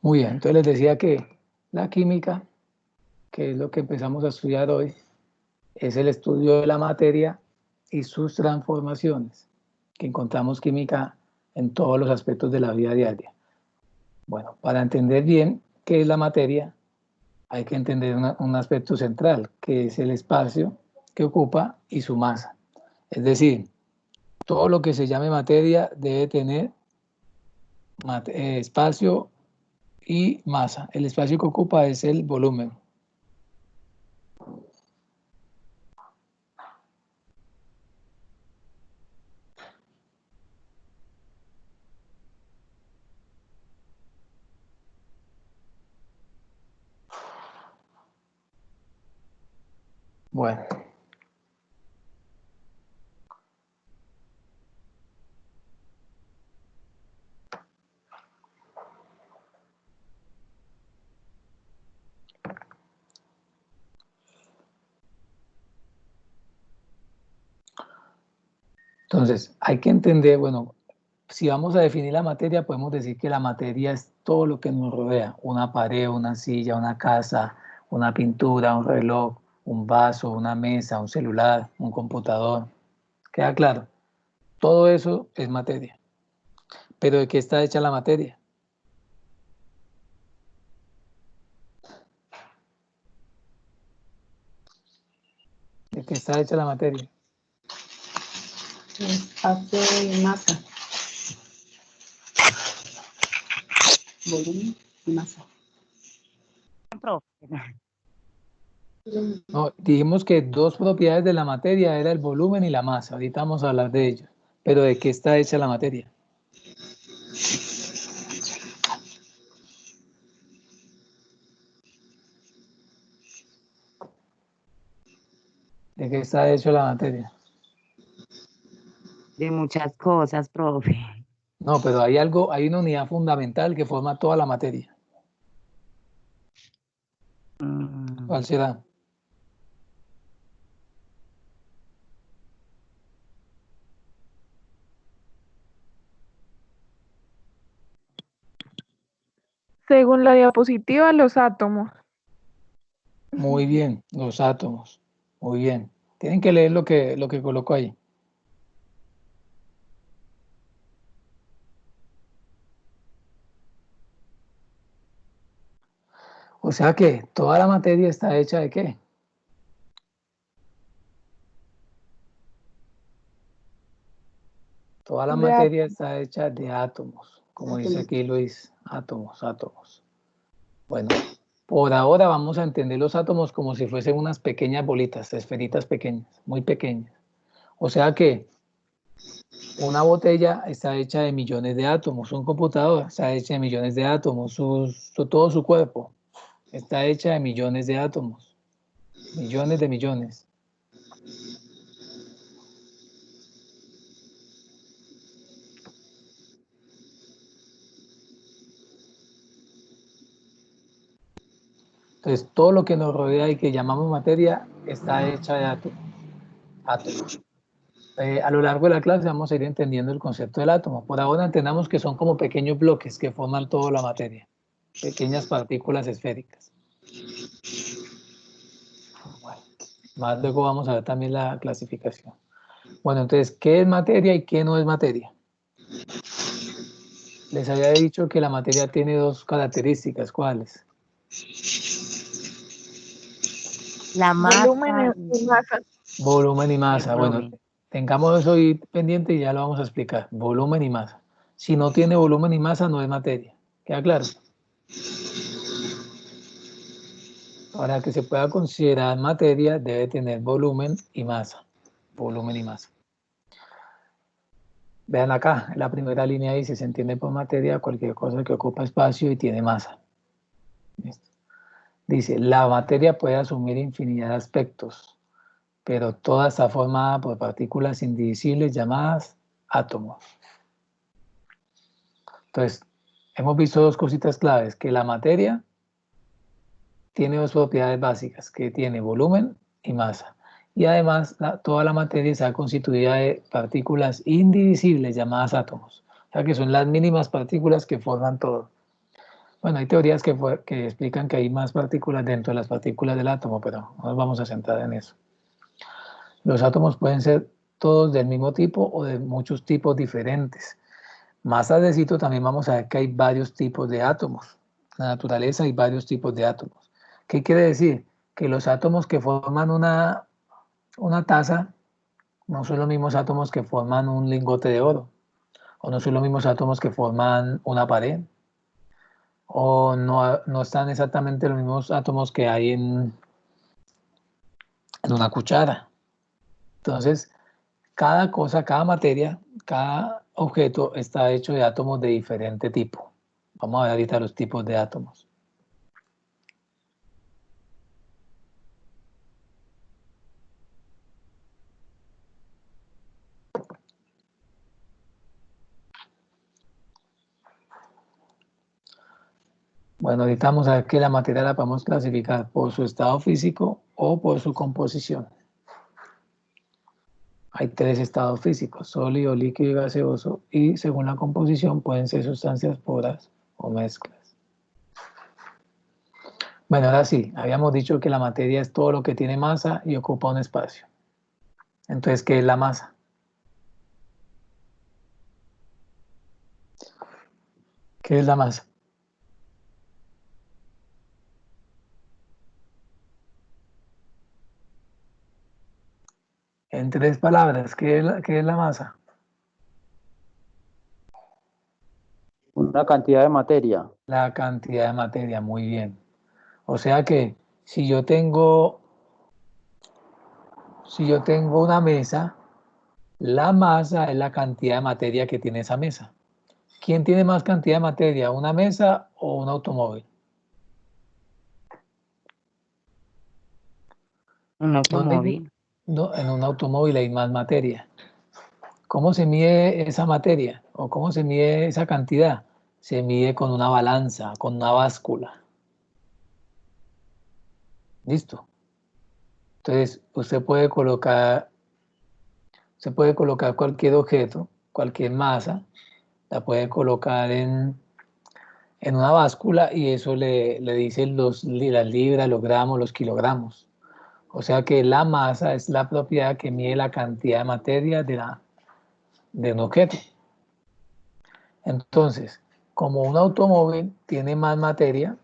Muy bien, entonces les decía que la química, que es lo que empezamos a estudiar hoy, es el estudio de la materia y sus transformaciones, que encontramos química en todos los aspectos de la vida diaria. Bueno, para entender bien qué es la materia, hay que entender un aspecto central, que es el espacio que ocupa y su masa. Es decir, todo lo que se llame materia debe tener espacio y masa. El espacio que ocupa es el volumen. Bueno, entonces hay que entender, bueno, si vamos a definir la materia, podemos decir que la materia es todo lo que nos rodea, una pared, una silla, una casa, una pintura, un reloj, un vaso, una mesa, un celular, un computador. ¿Queda claro? Todo eso es materia. ¿Pero de qué está hecha la materia? ¿De qué está hecha la materia? Espacio y masa. Volumen y masa. No, dijimos que dos propiedades de la materia era el volumen y la masa. Ahorita vamos a hablar de ellos. ¿Pero de qué está hecha la materia? ¿De qué está hecha la materia? De muchas cosas, profe. No, pero hay algo, hay una unidad fundamental que forma toda la materia. ¿Cuál será? Según la diapositiva, los átomos. Muy bien, los átomos. Muy bien. Tienen que leer lo que colocó ahí. O sea que toda la materia está hecha ¿de qué? Toda la De materia está hecha de átomos, como dice Átomos. aquí Luis, átomos, átomos. Bueno, por ahora vamos a entender los átomos como si fuesen unas pequeñas bolitas, esferitas pequeñas, muy pequeñas. O sea que una botella está hecha de millones de átomos, un computador está hecho de millones de átomos, todo su cuerpo está hecha de millones de átomos, millones de millones. Entonces, todo lo que nos rodea y que llamamos materia está hecha de átomos. A lo largo de la clase vamos a ir entendiendo el concepto del átomo. Por ahora entendamos que son como pequeños bloques que forman toda la materia, pequeñas partículas esféricas. Bueno, más luego vamos a ver también la clasificación. Bueno, entonces, ¿qué es materia y qué no es materia? Les había dicho que la materia tiene dos características. ¿Cuáles? La masa volumen y masa. Volumen y el masa. Bueno, profe. tengamos eso ahí pendiente y ya lo vamos a explicar. Volumen y masa. Si no tiene volumen y masa, no es materia. ¿Queda claro? Para que se pueda considerar materia, debe tener volumen y masa. Volumen y masa. Vean acá, en la primera línea dice, se entiende por materia cualquier cosa que ocupa espacio y tiene masa. ¿Listo? Dice, la materia puede asumir infinidad de aspectos, pero toda está formada por partículas indivisibles llamadas átomos. Entonces, hemos visto dos cositas claves, que la materia tiene dos propiedades básicas, que tiene volumen y masa. Y además, toda la materia está constituida de partículas indivisibles llamadas átomos. O sea, que son las mínimas partículas que forman todo. Bueno, hay teorías que explican que hay más partículas dentro de las partículas del átomo, pero no nos vamos a centrar en eso. Los átomos pueden ser todos del mismo tipo o de muchos tipos diferentes. Más tardecito también vamos a ver que hay varios tipos de átomos. En la naturaleza hay varios tipos de átomos. ¿Qué quiere decir? Que los átomos que forman una taza no son los mismos átomos que forman un lingote de oro, o no son los mismos átomos que forman una pared, o no están exactamente los mismos átomos que hay en una cuchara. Entonces, cada cosa, cada materia, cada objeto está hecho de átomos de diferente tipo. Vamos a ver ahorita los tipos de átomos. Bueno, ahorita vamos a ver que la materia la podemos clasificar por su estado físico o por su composición. Hay 3 estados físicos: sólido, líquido y gaseoso, y según la composición pueden ser sustancias puras o mezclas. Bueno, ahora sí, habíamos dicho que la materia es todo lo que tiene masa y ocupa un espacio. Entonces, ¿qué es la masa? ¿Qué es la masa? En 3 palabras, ¿qué es la masa? Una cantidad de materia. La cantidad de materia, muy bien. O sea que si yo tengo una mesa, la masa es la cantidad de materia que tiene esa mesa. ¿Quién tiene más cantidad de materia, una mesa o un automóvil? Un ¿Dónde? automóvil. No, en un automóvil hay más materia. ¿Cómo se mide esa materia o cómo se mide esa cantidad? Se mide con una balanza, con una báscula. ¿Listo? Entonces, usted puede colocar cualquier objeto, cualquier masa, la puede colocar en una báscula y eso le dicen las libras, los gramos, los kilogramos. O sea que la masa es la propiedad que mide la cantidad de materia de un objeto. Entonces, como un automóvil tiene más materia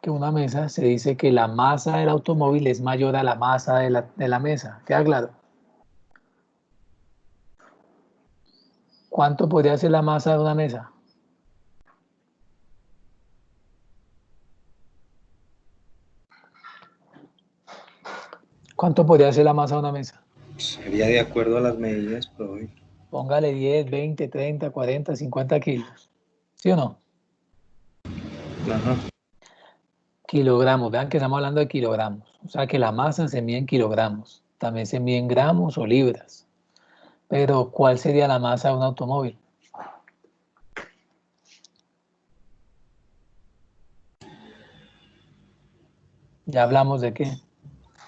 que una mesa, se dice que la masa del automóvil es mayor a la masa de la mesa. ¿Queda claro? ¿Cuánto podría ser la masa de una mesa? ¿Cuánto podría ser la masa de una mesa? Sería de acuerdo a las medidas, profe. Póngale 10, 20, 30, 40, 50 kilos. ¿Sí o no? Ajá. Kilogramos. Vean que estamos hablando de kilogramos. O sea que la masa se mide en kilogramos. También se mide en gramos o libras. Pero, ¿cuál sería la masa de un automóvil? Ya hablamos de qué.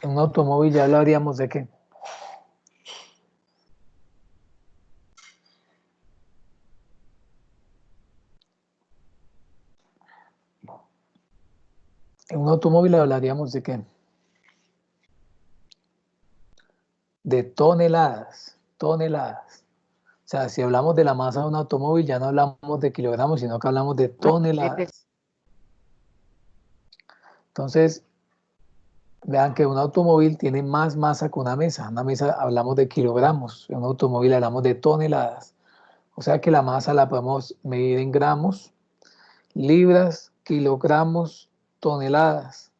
En un automóvil ya hablaríamos de qué. En un automóvil hablaríamos de qué. De toneladas. Toneladas. O sea, si hablamos de la masa de un automóvil, ya no hablamos de kilogramos, sino que hablamos de toneladas. Entonces, vean que un automóvil tiene más masa que una mesa. Una mesa hablamos de kilogramos, en un automóvil hablamos de toneladas. O sea que la masa la podemos medir en gramos, libras, kilogramos, toneladas.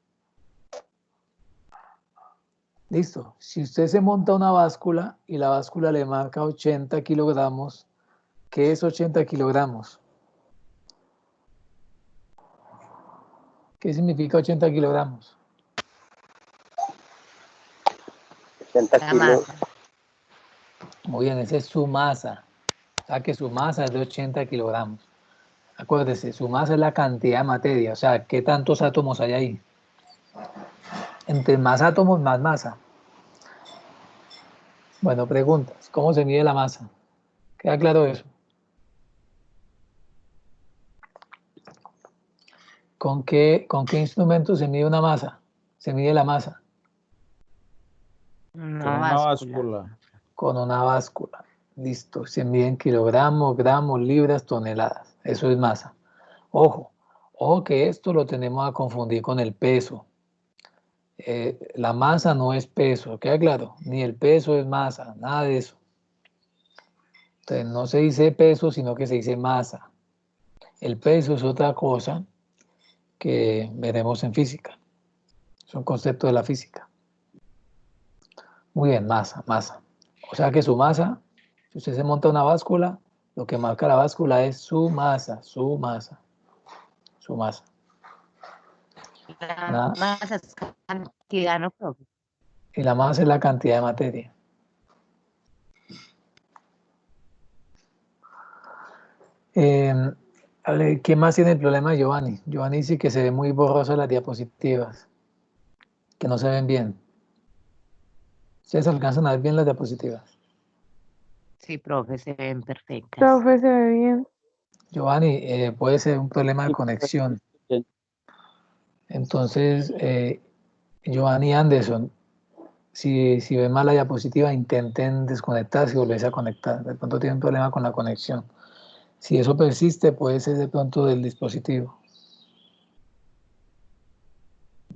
Listo. Si usted se monta una báscula y la báscula le marca 80 kilogramos, ¿qué es 80 kilogramos? ¿Qué significa 80 kilogramos? 80 La kilos. masa. Muy bien, esa es su masa. O sea que su masa es de 80 kilogramos. Acuérdese, su masa es la cantidad de materia. O sea, ¿qué tantos átomos hay ahí? Entre más átomos, más masa. Bueno, preguntas. ¿Cómo se mide la masa? ¿Queda claro eso? con qué instrumento se mide una masa? Se mide la masa Con Una una báscula. báscula. con una báscula. Listo, se miden kilogramos, gramos, libras, toneladas. Eso es masa. Ojo, ojo que esto lo tenemos a confundir con el peso. La masa no es peso, ¿queda claro? Ni el peso es masa, nada de eso. Entonces no se dice peso, sino que se dice masa. El peso es otra cosa que veremos en física. Es un concepto de la física. Muy bien, masa, masa. O sea que su masa, si usted se monta una báscula, lo que marca la báscula es su masa, su masa, su masa. La Nada. masa es cantidad, ¿no, profe? Y la masa es la cantidad de materia. ¿Quién más tiene el problema de Giovanni? Giovanni dice que se ve muy borroso las diapositivas, que no se ven bien. ¿Ustedes alcanzan a ver bien las diapositivas? Sí, profe, se ven perfectas. Profe, se ve bien. Giovanni, puede ser un problema de conexión. Entonces, Giovanni Anderson, si ven mal la diapositiva, intenten desconectarse y volverse a conectar. De pronto tienen un problema con la conexión. Si eso persiste, puede ser de pronto del dispositivo.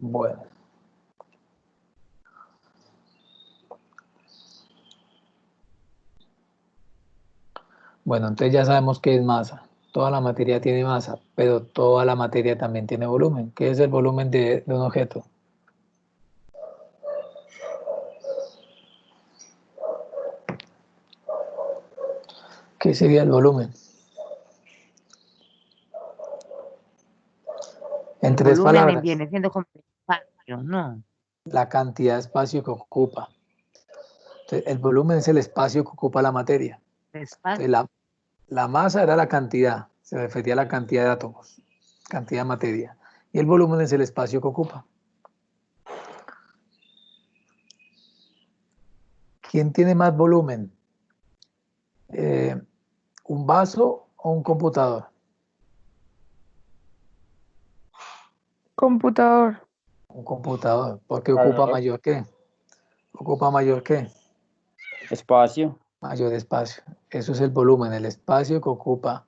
Bueno. Bueno, entonces ya sabemos qué es masa. Toda la materia tiene masa, pero toda la materia también tiene volumen. ¿Qué es el volumen de un objeto? ¿Qué sería el volumen? En tres Volumen palabras, viene siendo como el espacio, ¿no? la cantidad de espacio que ocupa. Entonces, el volumen es el espacio que ocupa la materia. El espacio. Entonces, la masa era la cantidad, se refería a la cantidad de átomos, cantidad de materia. Y el volumen es el espacio que ocupa. ¿Quién tiene más volumen? ¿Un vaso o un computador? Computador. Un computador, porque ocupa mayor que. Ocupa mayor que. Espacio. Mayor espacio. Eso es el volumen, el espacio que ocupa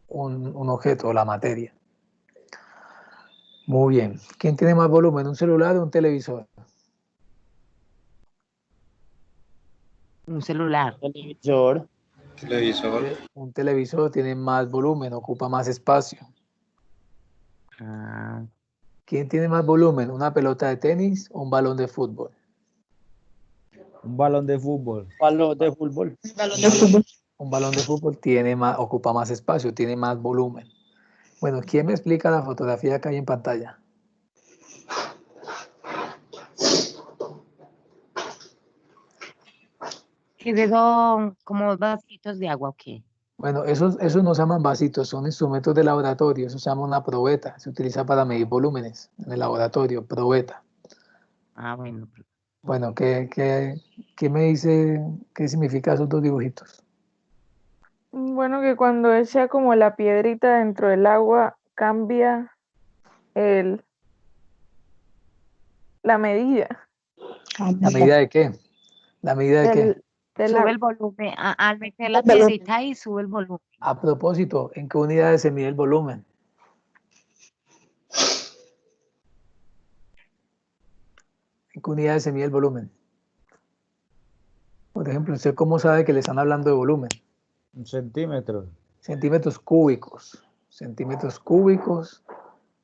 un objeto o la materia. Muy bien. ¿Quién tiene más volumen? ¿Un celular o un televisor? Un celular. Televisor. Televisor. Un televisor tiene más volumen, ocupa más espacio. Ah, ¿Quién tiene más volumen? ¿Una pelota de tenis o un balón de fútbol? Un balón de fútbol. Balón de fútbol. Balón de fútbol. Un balón de fútbol ocupa más espacio, tiene más volumen. Bueno, ¿quién me explica la fotografía que hay en pantalla? ¿qué es eso? ¿Como vasitos de agua o qué? Bueno, esos no se llaman vasitos, son instrumentos de laboratorio, eso se llama una probeta, se utiliza para medir volúmenes en el laboratorio, probeta. Ah, bueno. Bueno, ¿qué me dice, qué significa esos dos dibujitos? Bueno, que cuando echa como la piedrita dentro del agua, cambia el, la medida ¿La medida de qué? ¿La medida de qué? del Sube agua. el volumen. Al meter la piedrita ahí, sube el volumen. A propósito, ¿en qué unidades se mide el volumen? ¿En qué unidades se mide el volumen? Por ejemplo, ¿usted cómo sabe que le están hablando de volumen? Un centímetro. Centímetros cúbicos. Centímetros cúbicos,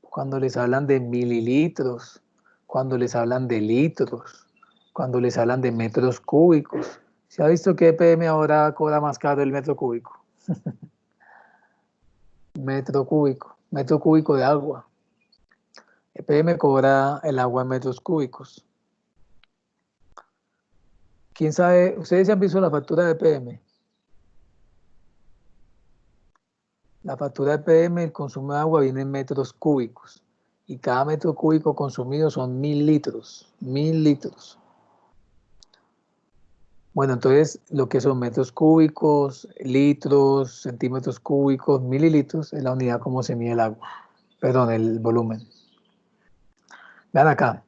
cuando les hablan de mililitros, cuando les hablan de litros, cuando les hablan de metros cúbicos. ¿Se ha visto que EPM ahora cobra más caro el metro cúbico? Metro cúbico de agua. EPM cobra el agua en metros cúbicos. ¿Quién sabe? ¿Ustedes se han visto la factura de EPM? La factura de EPM, el consumo de agua viene en metros cúbicos. Y cada metro cúbico consumido son 1000 litros. 1000 litros. Bueno, entonces lo que son metros cúbicos, litros, centímetros cúbicos, mililitros, es la unidad como se mide el agua. Perdón, el volumen. Vean acá.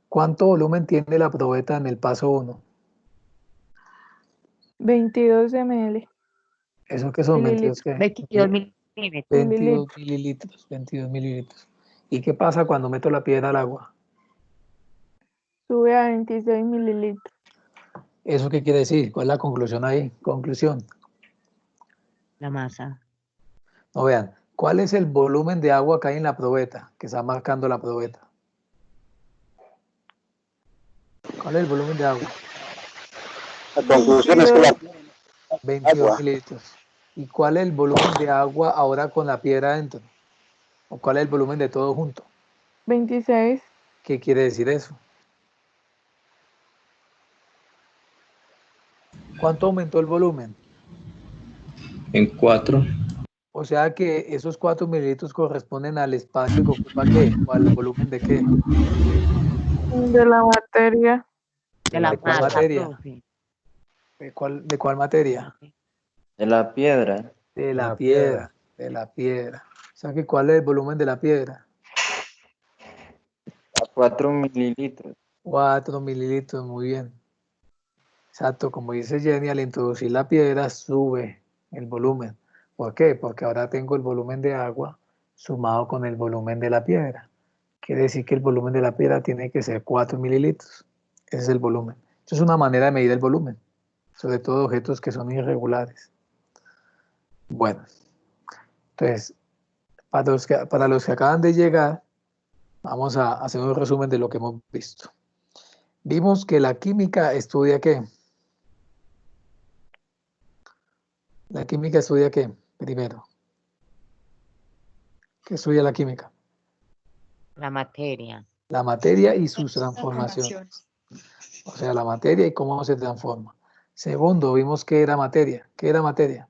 ¿Cuánto volumen tiene la probeta en el paso 1? 22 ml. ¿Eso qué son? 22, ¿qué? 22 milímetros. 22 mililitros. 22 mililitros. ¿Y qué pasa cuando meto la piedra al agua? Sube a 26 mililitros. ¿Eso qué quiere decir? ¿Cuál es la conclusión ahí? Conclusión. La masa. No, vean. ¿Cuál es el volumen de agua que hay en la probeta? Que está marcando la probeta. ¿Cuál es el volumen de agua? La conclusión es que la 22 agua. mililitros. ¿Y cuál es el volumen de agua ahora con la piedra adentro? ¿O cuál es el volumen de todo junto? 26. ¿Qué quiere decir eso? ¿Cuánto aumentó el volumen? En 4. O sea que esos 4 mililitros corresponden al espacio que ocupa qué, o al volumen de qué. De la materia. De la ¿De cuál masa, materia? profe. ¿De cuál materia? De la piedra. De la La piedra, piedra. de la piedra. O sea que ¿cuál es el volumen de la piedra? A 4 mililitros. 4 mililitros, muy bien. Exacto, como dice Jenny, al introducir la piedra sube el volumen. ¿Por qué? Porque ahora tengo el volumen de agua sumado con el volumen de la piedra. Quiere decir que el volumen de la piedra tiene que ser 4 mililitros. Ese es el volumen. Eso es una manera de medir el volumen, sobre todo objetos que son irregulares. Bueno, entonces, para los que acaban de llegar, vamos a hacer un resumen de lo que hemos visto. Vimos que la química estudia ¿qué? La química estudia ¿qué? Primero, ¿qué estudia la química? La materia. La materia y sus transformaciones. O sea, la materia y cómo se transforma. Segundo, vimos qué era materia. ¿Qué era materia?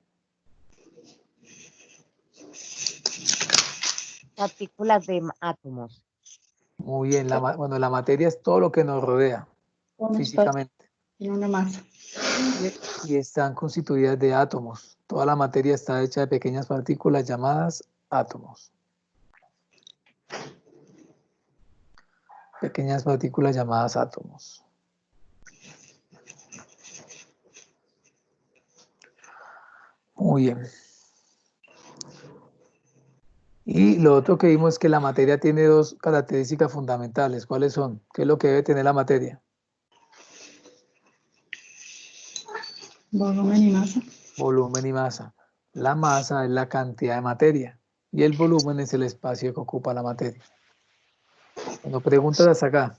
Partículas de átomos. Muy bien, bueno, la materia es todo lo que nos rodea Un espacio físicamente en una masa. y están constituidas de átomos. Toda la materia está hecha de pequeñas partículas llamadas átomos. Pequeñas partículas llamadas átomos. Muy bien. Y lo otro que vimos es que la materia tiene dos características fundamentales. ¿Cuáles son? ¿Qué es lo que debe tener la materia? Volumen y masa. Volumen y masa. La masa es la cantidad de materia y el volumen es el espacio que ocupa la materia. Bueno, preguntas hasta acá.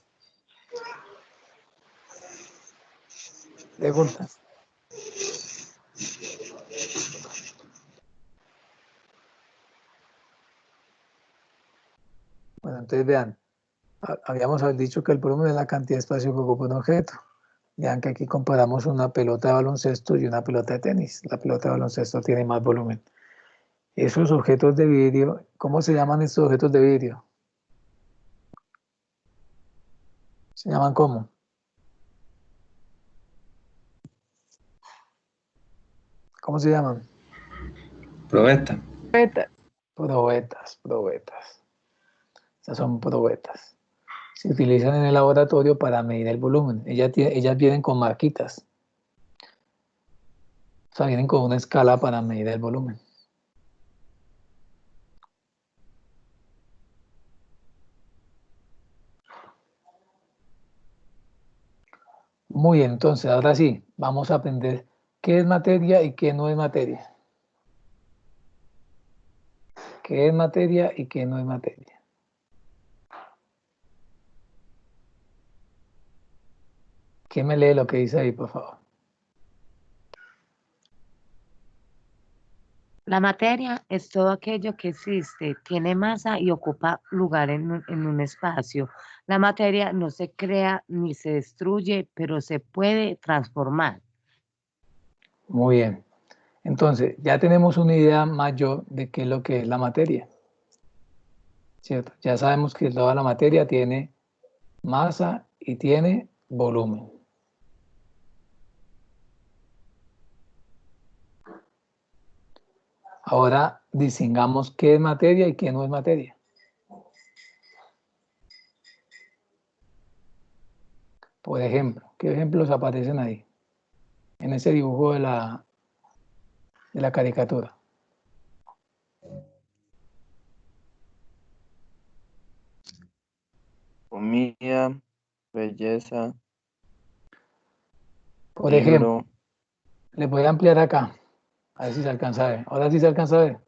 Preguntas. Bueno, entonces vean, habíamos dicho que el volumen es la cantidad de espacio que ocupa un objeto. Vean que aquí comparamos una pelota de baloncesto y una pelota de tenis. La pelota de baloncesto tiene más volumen. Esos objetos de vidrio, ¿cómo se llaman estos objetos de vidrio? ¿Se llaman cómo? ¿Cómo se llaman? Probeta. Beta. Probetas. Esas son probetas. Se utilizan en el laboratorio para medir el volumen. Ellas vienen con marquitas. O sea, vienen con una escala para medir el volumen. Muy bien, entonces ahora sí, vamos a aprender qué es materia y qué no es materia. ¿Qué es materia y qué no es materia? ¿Quién me lee lo que dice ahí, por favor? La materia es todo aquello que existe, tiene masa y ocupa lugar en un espacio. La materia no se crea ni se destruye, pero se puede transformar. Muy bien. Entonces, ya tenemos una idea mayor de qué es lo que es la materia. ¿Cierto? Ya sabemos que toda la materia tiene masa y tiene volumen. Ahora distingamos qué es materia y qué no es materia. Por ejemplo, ¿qué ejemplos aparecen ahí? En ese dibujo de la caricatura. Comida, belleza, Por libro. ejemplo, le voy a ampliar acá, a ver si se alcanza a ver. Ahora sí se alcanza a ver.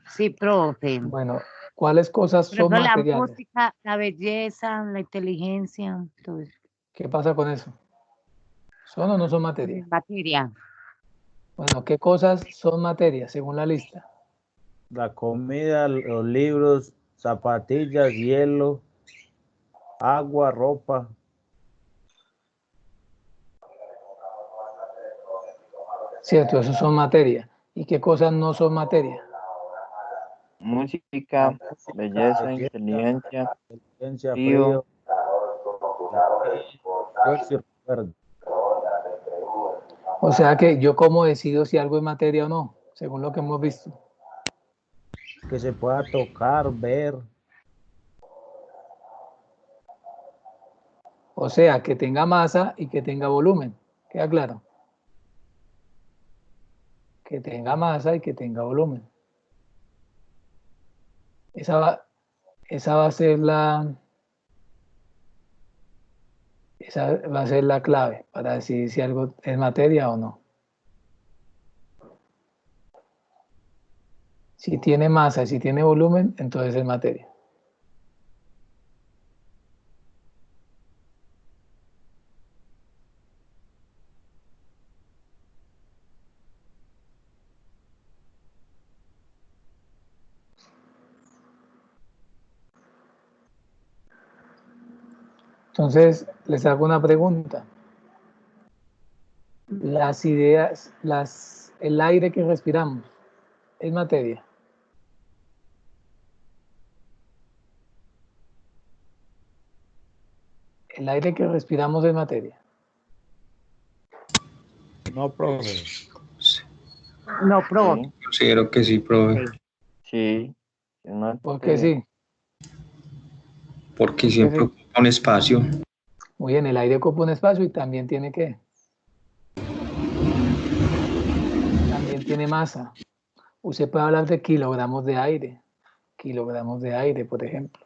Sí, profe. Bueno, ¿cuáles cosas Por son ejemplo, la materiales? música, la belleza, la inteligencia, todo eso. ¿Qué pasa con eso? ¿Son o no son materia? Materia. Bueno, ¿qué cosas son materia según la lista? La comida, los libros, zapatillas, hielo, agua, ropa. Cierto, eso son materia. ¿Y qué cosas no son materia? Música, La música, belleza, belleza, inteligencia, inteligencia, frío. frío, esfuerzo y recuerdo. O sea que yo cómo decido si algo es materia o no, según lo que hemos visto. Que se pueda tocar, ver. O sea, que tenga masa y que tenga volumen. ¿Queda claro? Que tenga masa y que tenga volumen. Esa va a ser esa va a ser la clave para decidir si algo es materia o no. Si tiene masa y si tiene volumen, entonces es materia. Entonces, les hago una pregunta. Las ideas, el aire que respiramos, ¿es materia? El aire que respiramos es materia. No, profe. No, profe. Sí, Considero que sí, profe, sí. Es ¿Por qué materia. sí? porque ¿Por qué siempre sí? ocupa un espacio. Muy bien, el aire ocupa un espacio y también tiene ¿qué? También tiene masa. Usted puede hablar de kilogramos de aire, por ejemplo.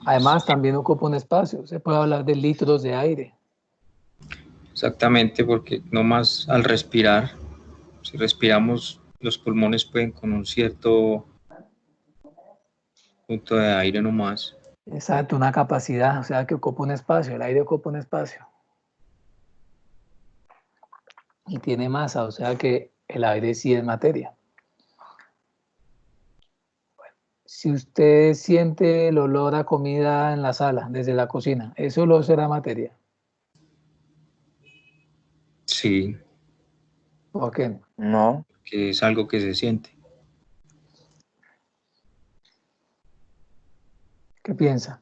Además, también ocupa un espacio. Se puede hablar de litros de aire. Exactamente, porque no más al respirar, si respiramos, los pulmones pueden con un cierto punto de aire nomás. Exacto, una capacidad, o sea que ocupa un espacio. El aire ocupa un espacio. Y tiene masa, o sea que el aire sí es materia. Si usted siente el olor a comida en la sala, desde la cocina, ¿eso olor será materia? Sí, ¿Por qué? No, que es algo que se siente. ¿Qué piensa?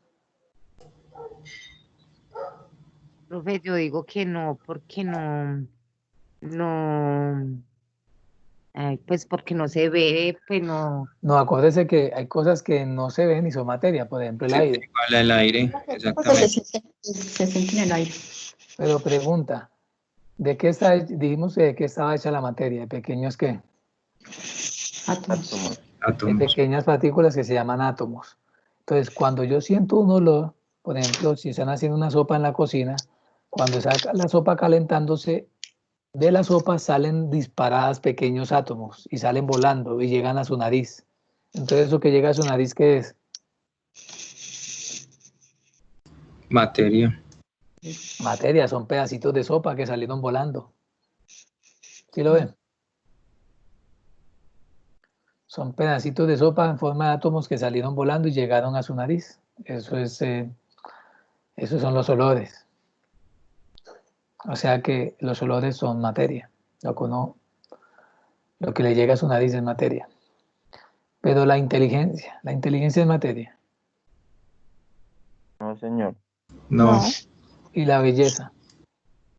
Profe, yo digo que no, porque no, ay, pues porque no se ve, pues no. No, acuérdese que hay cosas que no se ven y son materia, por ejemplo el Sí, aire. igual el aire, Porque exactamente. se siente en el aire. Pero pregunta, ¿de qué está, dijimos de qué estaba hecha la materia? ¿De pequeños qué? Átomos. átomos. De Átomos. pequeñas partículas que se llaman átomos. Entonces, cuando yo siento un olor, por ejemplo, si están haciendo una sopa en la cocina, cuando está la sopa calentándose, de la sopa salen disparadas pequeños átomos y salen volando y llegan a su nariz. Entonces, eso que llega a su nariz, ¿qué es? Materia. Materia, son pedacitos de sopa que salieron volando. ¿Sí lo ven? Son pedacitos de sopa en forma de átomos que salieron volando y llegaron a su nariz. Esos son los olores. O sea que los olores son materia. Lo que le llega a su nariz es materia. Pero la inteligencia es materia. No, señor. No, Y la belleza.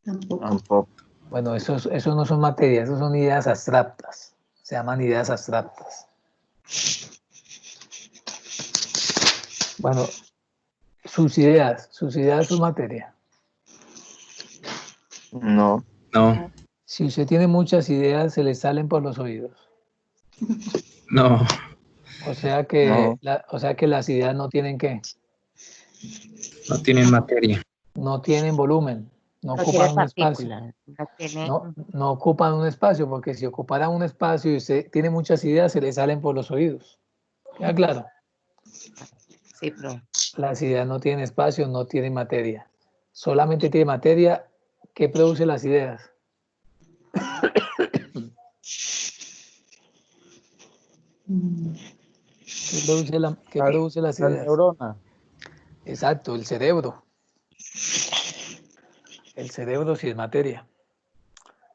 Tampoco. Tampoco. Bueno, eso no son materia, eso son ideas abstractas. se llaman ideas abstractas. Bueno, sus ideas son materia. No. No, Si usted tiene muchas ideas, se le salen por los oídos. no, O sea que, No. o sea que las ideas no tienen ¿qué? no tienen materia. No tienen volumen, no No tiene ocupan un espacio. partículas, no tiene... No ocupan un espacio, porque si ocuparan un espacio y usted tiene muchas ideas, se le salen por los oídos. ¿Queda claro? Sí, pero Las ideas no tienen espacio, no tienen materia. Solamente tiene materia que produce las ideas. ¿Qué produce las La ideas? neurona. Exacto, el cerebro. El cerebro sí es materia.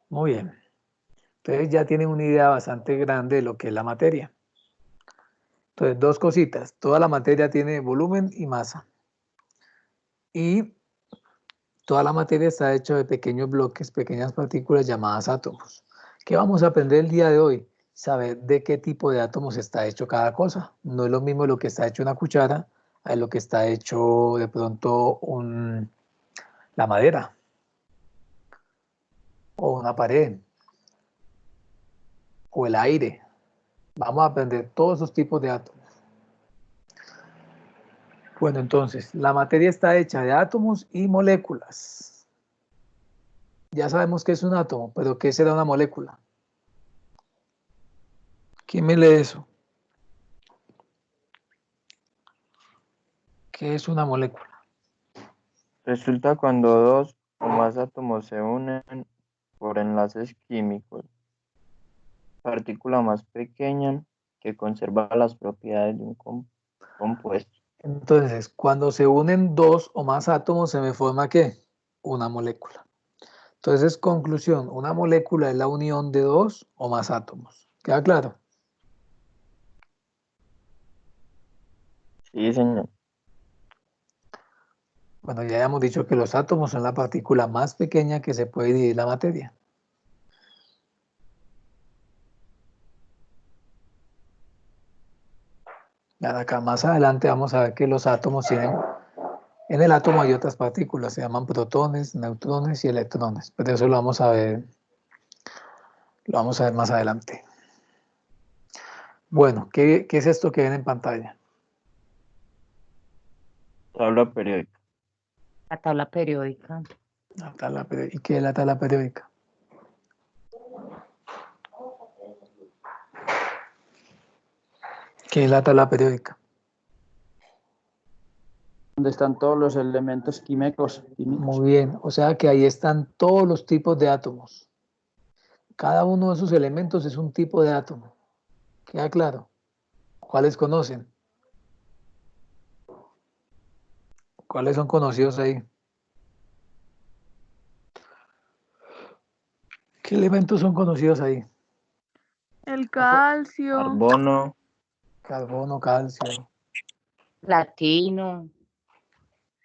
Muy bien. Entonces ya tienen una idea bastante grande de lo que es la materia. Entonces, dos cositas. Toda la materia tiene volumen y masa. Y toda la materia está hecha de pequeños bloques, pequeñas partículas llamadas átomos. ¿Qué vamos a aprender el día de hoy? Saber de qué tipo de átomos está hecho cada cosa. No es lo mismo lo que está hecho una cuchara a lo que está hecho de pronto la madera o una pared o el aire. Vamos a aprender todos esos tipos de átomos. Bueno, entonces, la materia está hecha de átomos y moléculas. Ya sabemos qué es un átomo, pero ¿qué será una molécula? ¿Quién me lee eso? ¿Qué es una molécula? Resulta cuando dos o más átomos se unen por enlaces químicos. Partícula más pequeña que conserva las propiedades de un compuesto. Entonces, cuando se unen dos o más átomos, se me forma ¿qué? Una molécula. Entonces, conclusión, una molécula es la unión de dos o más átomos. ¿Queda claro? Sí, señor. Bueno, ya hemos dicho que los átomos son la partícula más pequeña que se puede dividir la materia. Y acá más adelante vamos a ver que los átomos tienen, en el átomo hay otras partículas, se llaman protones, neutrones y electrones, pero eso lo vamos a ver más adelante. Bueno, ¿qué es esto que ven en pantalla? Tabla periódica. la tabla periódica. La tabla periódica. ¿Y qué es la tabla periódica? ¿Qué es la tabla periódica? Donde están todos los elementos químicos. Muy bien, o sea que ahí están todos los tipos de átomos. Cada uno de esos elementos es un tipo de átomo. ¿Queda claro? ¿Cuáles conocen? ¿Cuáles son conocidos ahí? ¿Qué elementos son conocidos ahí? El calcio. Carbono, Carbono, calcio, Platino,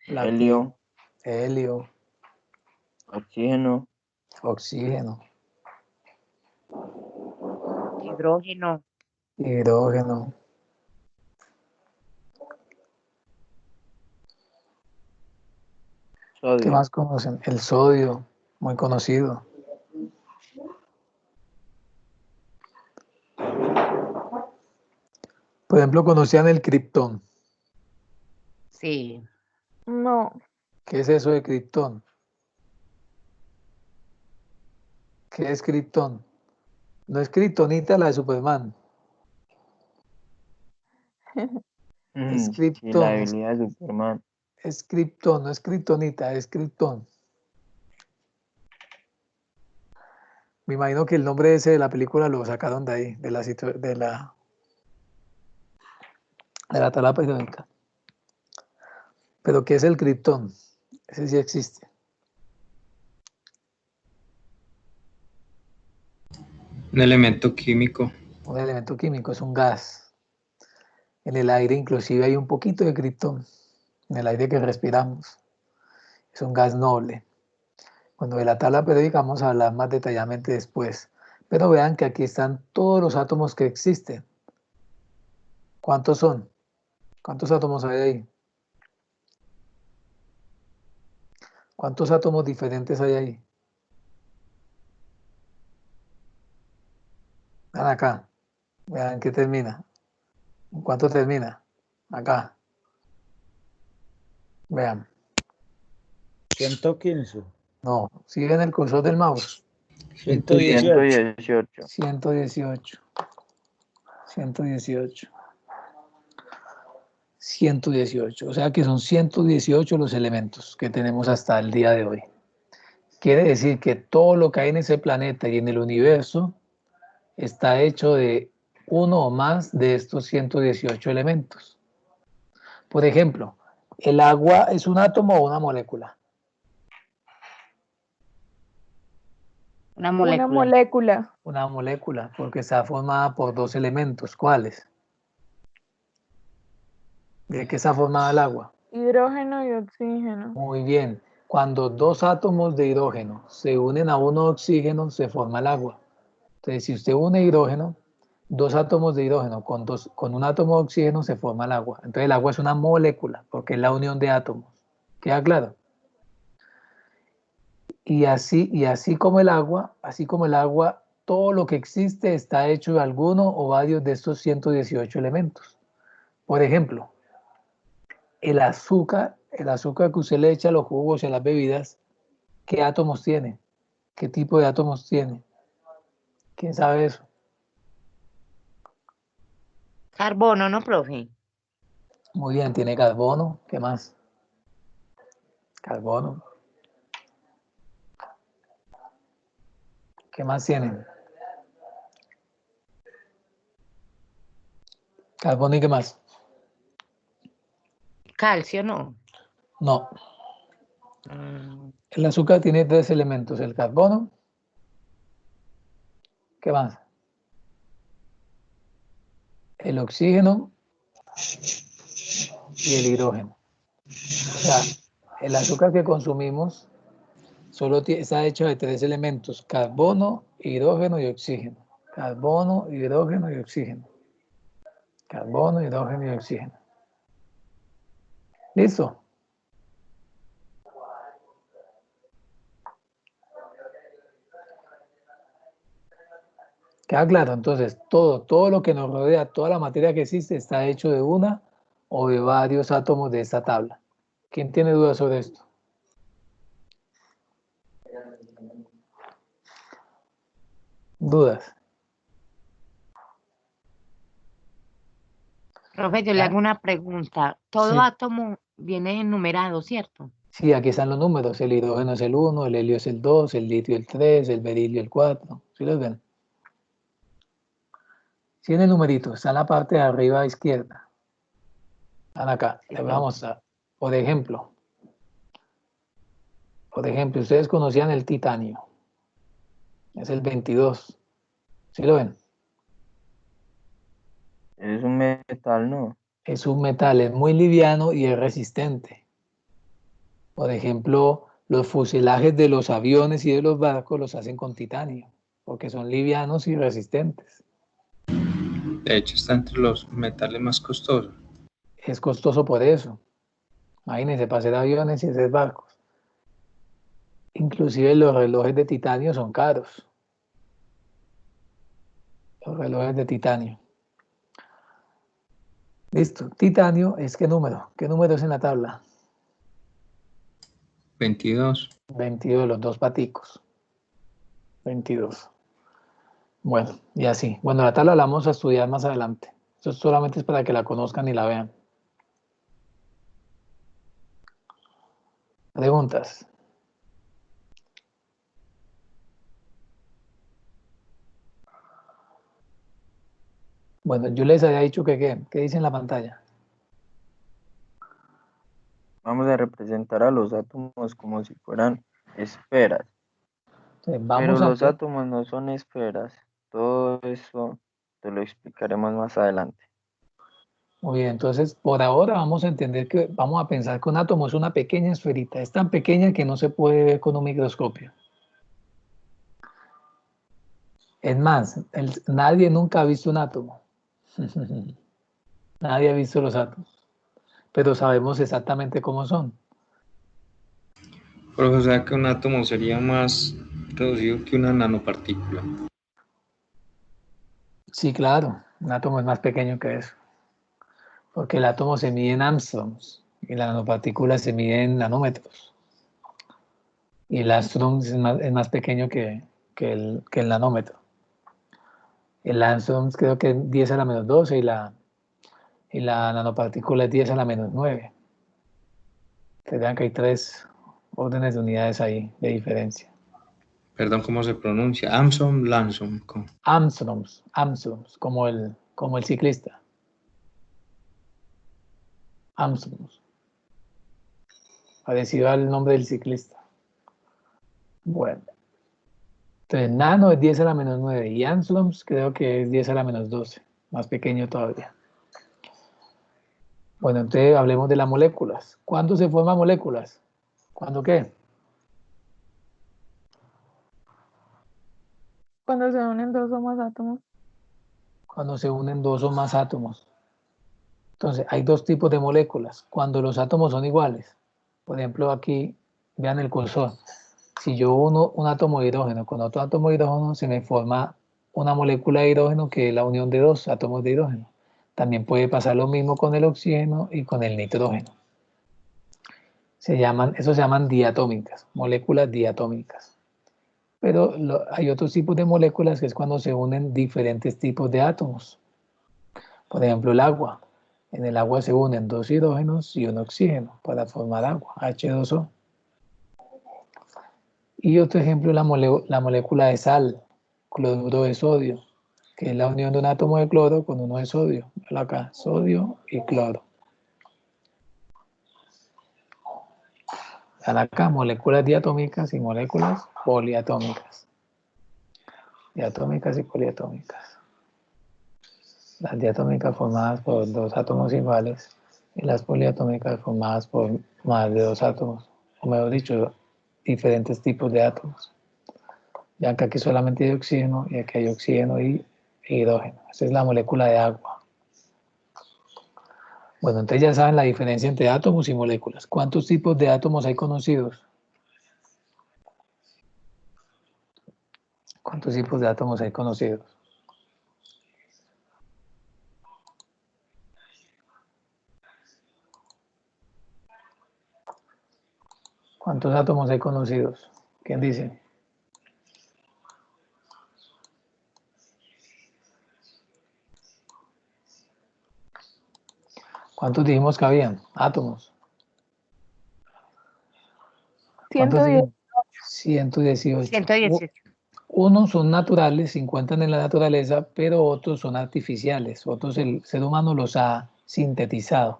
platino, helio, helio, oxígeno, oxígeno, hidrógeno, hidrógeno. ¿Qué sodio. más conocen? El sodio, muy conocido. Por ejemplo, conocían el criptón. sí, No. ¿Qué es eso de criptón? ¿Qué es criptón? No es kriptonita la de Superman. Es Sí, la criptón, debilidad de Superman. es criptón, no es kriptonita, es criptón. Me imagino que el nombre ese de la película lo sacaron de ahí, de la tabla periódica. Pero ¿qué es el criptón? Ese sí existe. Un elemento químico. Un elemento químico, es un gas. En el aire inclusive hay un poquito de criptón, en el aire que respiramos. Es un gas noble. Cuando de la tabla periódica vamos a hablar más detalladamente después. Pero vean que aquí están todos los átomos que existen. ¿Cuántos son? ¿Cuántos átomos hay ahí? ¿Cuántos átomos diferentes hay ahí? Vean acá. Vean qué termina. ¿En cuánto termina? Acá. Vean. 115. No, siguen el cursor del mouse. 118. 118. 118. 118. 118. O sea que son 118 los elementos que tenemos hasta el día de hoy. Quiere decir que todo lo que hay en ese planeta y en el universo está hecho de uno o más de estos 118 elementos. Por ejemplo, ¿el agua es un átomo o una molécula? Una Una molécula. molécula. Una molécula, porque está formada por dos elementos. ¿Cuáles? ¿De qué está formada el agua? Hidrógeno y oxígeno. Muy bien. Cuando dos átomos de hidrógeno se unen a uno de oxígeno, se forma el agua. Entonces, si usted une hidrógeno, dos átomos de hidrógeno con un átomo de oxígeno, se forma el agua. Entonces, el agua es una molécula, porque es la unión de átomos. ¿Queda claro? Y así como el agua, todo lo que existe está hecho de alguno o varios de estos 118 elementos. Por ejemplo, el azúcar que usted le echa a los jugos y a las bebidas, ¿qué átomos tiene? ¿Qué tipo de átomos tiene? ¿Quién sabe eso? Carbono, ¿no, profe? Muy bien, tiene carbono. ¿Qué más? Carbono. ¿Qué más tienen? Carbono y qué más. Calcio, ¿no? No. Mm, El azúcar tiene tres elementos: el carbono. ¿Qué más? El oxígeno y el hidrógeno. O sea, el azúcar que consumimos está hecho de tres elementos: carbono, hidrógeno y oxígeno. Carbono, hidrógeno y oxígeno. Carbono, hidrógeno y oxígeno. ¿Listo? ¿Queda claro? Entonces, todo lo que nos rodea, toda la materia que existe está hecho de una o de varios átomos de esta tabla. ¿Quién tiene dudas sobre esto? ¿Dudas? Profe, yo le hago una pregunta. Todo Sí. átomo viene enumerado, ¿cierto? Sí, aquí están los números. El hidrógeno es el 1, el helio es el 2, el litio el 3, el berilio el 4. ¿Sí los ven? Sí, en el numerito, está en la parte de arriba izquierda. Están acá. Sí, Les voy a profe. mostrar. Por ejemplo, ustedes conocían el titanio. Es el 22. ¿Sí lo ven? Es un metal, ¿no? Es un metal, es muy liviano y es resistente. Por ejemplo, los fuselajes de los aviones y de los barcos los hacen con titanio, porque son livianos y resistentes. De hecho, está entre los metales más costosos. Es costoso por eso. Imagínense, para hacer aviones y hacer barcos. Inclusive los relojes de titanio son caros. Los relojes de titanio. Listo. Titanio es ¿qué número? ¿Qué número es en la tabla? 22. 22, los dos paticos. 22. Bueno, y así. Bueno, la tabla la vamos a estudiar más adelante. Esto solamente es para que la conozcan y la vean. Preguntas. Bueno, yo les había dicho que ¿qué dice en la pantalla? Vamos a representar a los átomos como si fueran esferas. Entonces, Pero los átomos no son esferas. Todo eso te lo explicaremos más adelante. Muy bien, entonces por ahora vamos a pensar que un átomo es una pequeña esferita. Es tan pequeña que no se puede ver con un microscopio. Es más, nadie nunca ha visto un átomo. Nadie ha visto los átomos, pero sabemos exactamente cómo son. Pero o sea que un átomo sería más reducido que una nanopartícula. Sí, claro, un átomo es más pequeño que eso, porque el átomo se mide en angstroms y la nanopartícula se mide en nanómetros. Y el angstrom es más pequeño que el nanómetro. El angstrom creo que es 10 a la menos 12 y la nanopartícula es 10 a la menos 9. Te vean que hay 3 órdenes de unidades ahí de diferencia. Perdón, ¿cómo se pronuncia? Armstrong, Lanson. ¿Cómo? Armstrongs, como el ciclista. Armstrongs. Parecido al nombre del ciclista. Bueno. Entonces, nano es 10 a la menos 9 y angstroms creo que es 10 a la menos 12. Más pequeño todavía. Bueno, entonces hablemos de las moléculas. ¿Cuándo se forman moléculas? ¿Cuándo qué? Cuando se unen dos o más átomos. Cuando se unen 2 o más átomos. Entonces, hay 2 tipos de moléculas. Cuando los átomos son iguales. Por ejemplo, aquí, vean el cursor. Si yo uno un átomo de hidrógeno con otro átomo de hidrógeno, se me forma una molécula de hidrógeno que es la unión de 2 átomos de hidrógeno. También puede pasar lo mismo con el oxígeno y con el nitrógeno. Eso se llaman diatómicas, moléculas diatómicas. Pero hay otros tipos de moléculas que es cuando se unen diferentes tipos de átomos. Por ejemplo, el agua. En el agua se unen 2 hidrógenos y un oxígeno para formar agua, H2O. Y otro ejemplo es la molécula de sal, cloruro de sodio, que es la unión de un átomo de cloro con uno de sodio. Acá, sodio y cloro. Acá, moléculas diatómicas y moléculas poliatómicas. Diatómicas y poliatómicas. Las diatómicas formadas por 2 átomos iguales y las poliatómicas formadas por más de 2 átomos, o mejor dicho, diferentes tipos de átomos. Ya que aquí solamente hay oxígeno y aquí hay oxígeno y hidrógeno. Esa es la molécula de agua. Bueno, entonces ya saben la diferencia entre átomos y moléculas. ¿Cuántos tipos de átomos hay conocidos? ¿Cuántos tipos de átomos hay conocidos? ¿Cuántos átomos hay conocidos? ¿Quién dice? ¿Cuántos dijimos que habían? Átomos. ¿Cuántos 110. dijimos? 118. 118. Unos son naturales, se encuentran en la naturaleza, pero otros son artificiales. Otros el ser humano los ha sintetizado.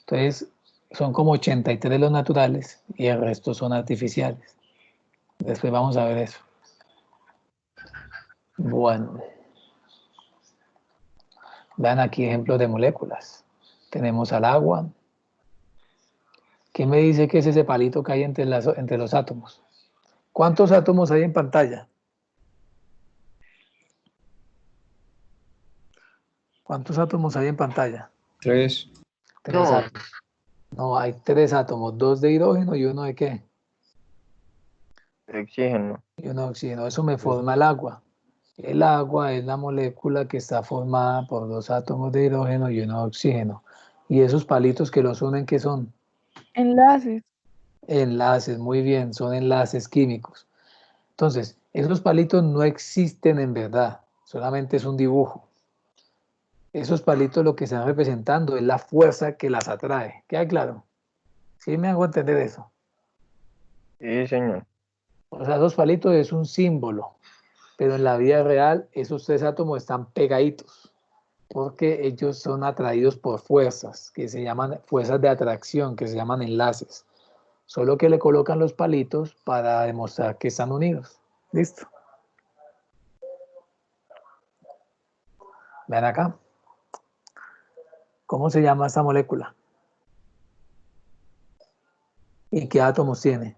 Entonces, son como 83 los naturales y el resto son artificiales. Después vamos a ver eso. Bueno, vean aquí ejemplos de moléculas. Tenemos al agua. ¿Quién me dice qué es ese palito que hay entre los átomos? ¿Cuántos átomos hay en pantalla? ¿Cuántos átomos hay en pantalla? 3. 3 átomos. No, hay 3 átomos, 2 de hidrógeno y uno de ¿qué? De oxígeno. Y uno de oxígeno. Eso me forma el agua. El agua es la molécula que está formada por 2 átomos de hidrógeno y uno de oxígeno. Y esos palitos que los unen, ¿qué son? Enlaces. Enlaces, muy bien, son enlaces químicos. Entonces, esos palitos no existen en verdad, solamente es un dibujo. Esos palitos lo que están representando es la fuerza que las atrae. ¿Queda claro? ¿Sí me hago entender eso? Sí, señor. O sea, esos palitos es un símbolo, pero en la vida real esos 3 átomos están pegaditos, porque ellos son atraídos por fuerzas, que se llaman fuerzas de atracción, que se llaman enlaces. Solo que le colocan los palitos para demostrar que están unidos. ¿Listo? Vean acá. ¿Cómo se llama esta molécula? ¿Y qué átomos tiene?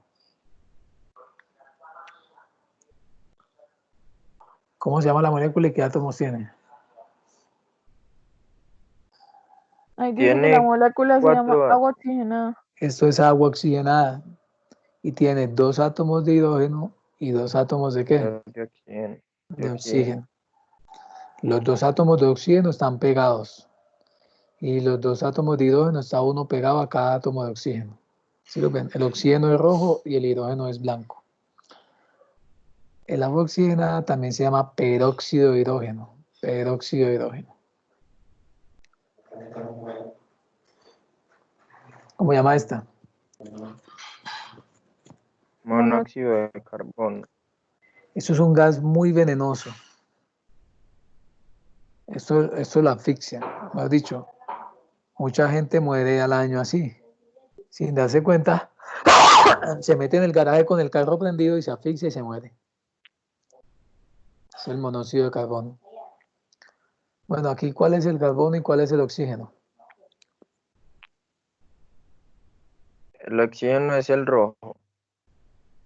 ¿Cómo se llama la molécula y qué átomos tiene? Ahí dice que la Tiene molécula se llama 4 agua oxigenada. Esto es agua oxigenada y tiene 2 átomos de hidrógeno y 2 átomos de qué? de oxígeno. De oxígeno. Los 2 átomos de oxígeno están pegados y los 2 átomos de hidrógeno está uno pegado a cada átomo de oxígeno. ¿Sí lo ven? El oxígeno es rojo y el hidrógeno es blanco. El agua oxigenada también se llama peróxido de hidrógeno. Peróxido de hidrógeno. ¿Cómo se llama esta? Monóxido de carbono. Esto es un gas muy venenoso. Esto lo asfixia. Mejor dicho, mucha gente muere al año así. Sin darse cuenta, se mete en el garaje con el carro prendido y se asfixia y se muere. Es el monóxido de carbono. Bueno, aquí, ¿cuál es el carbono y cuál es el oxígeno? El oxígeno es el rojo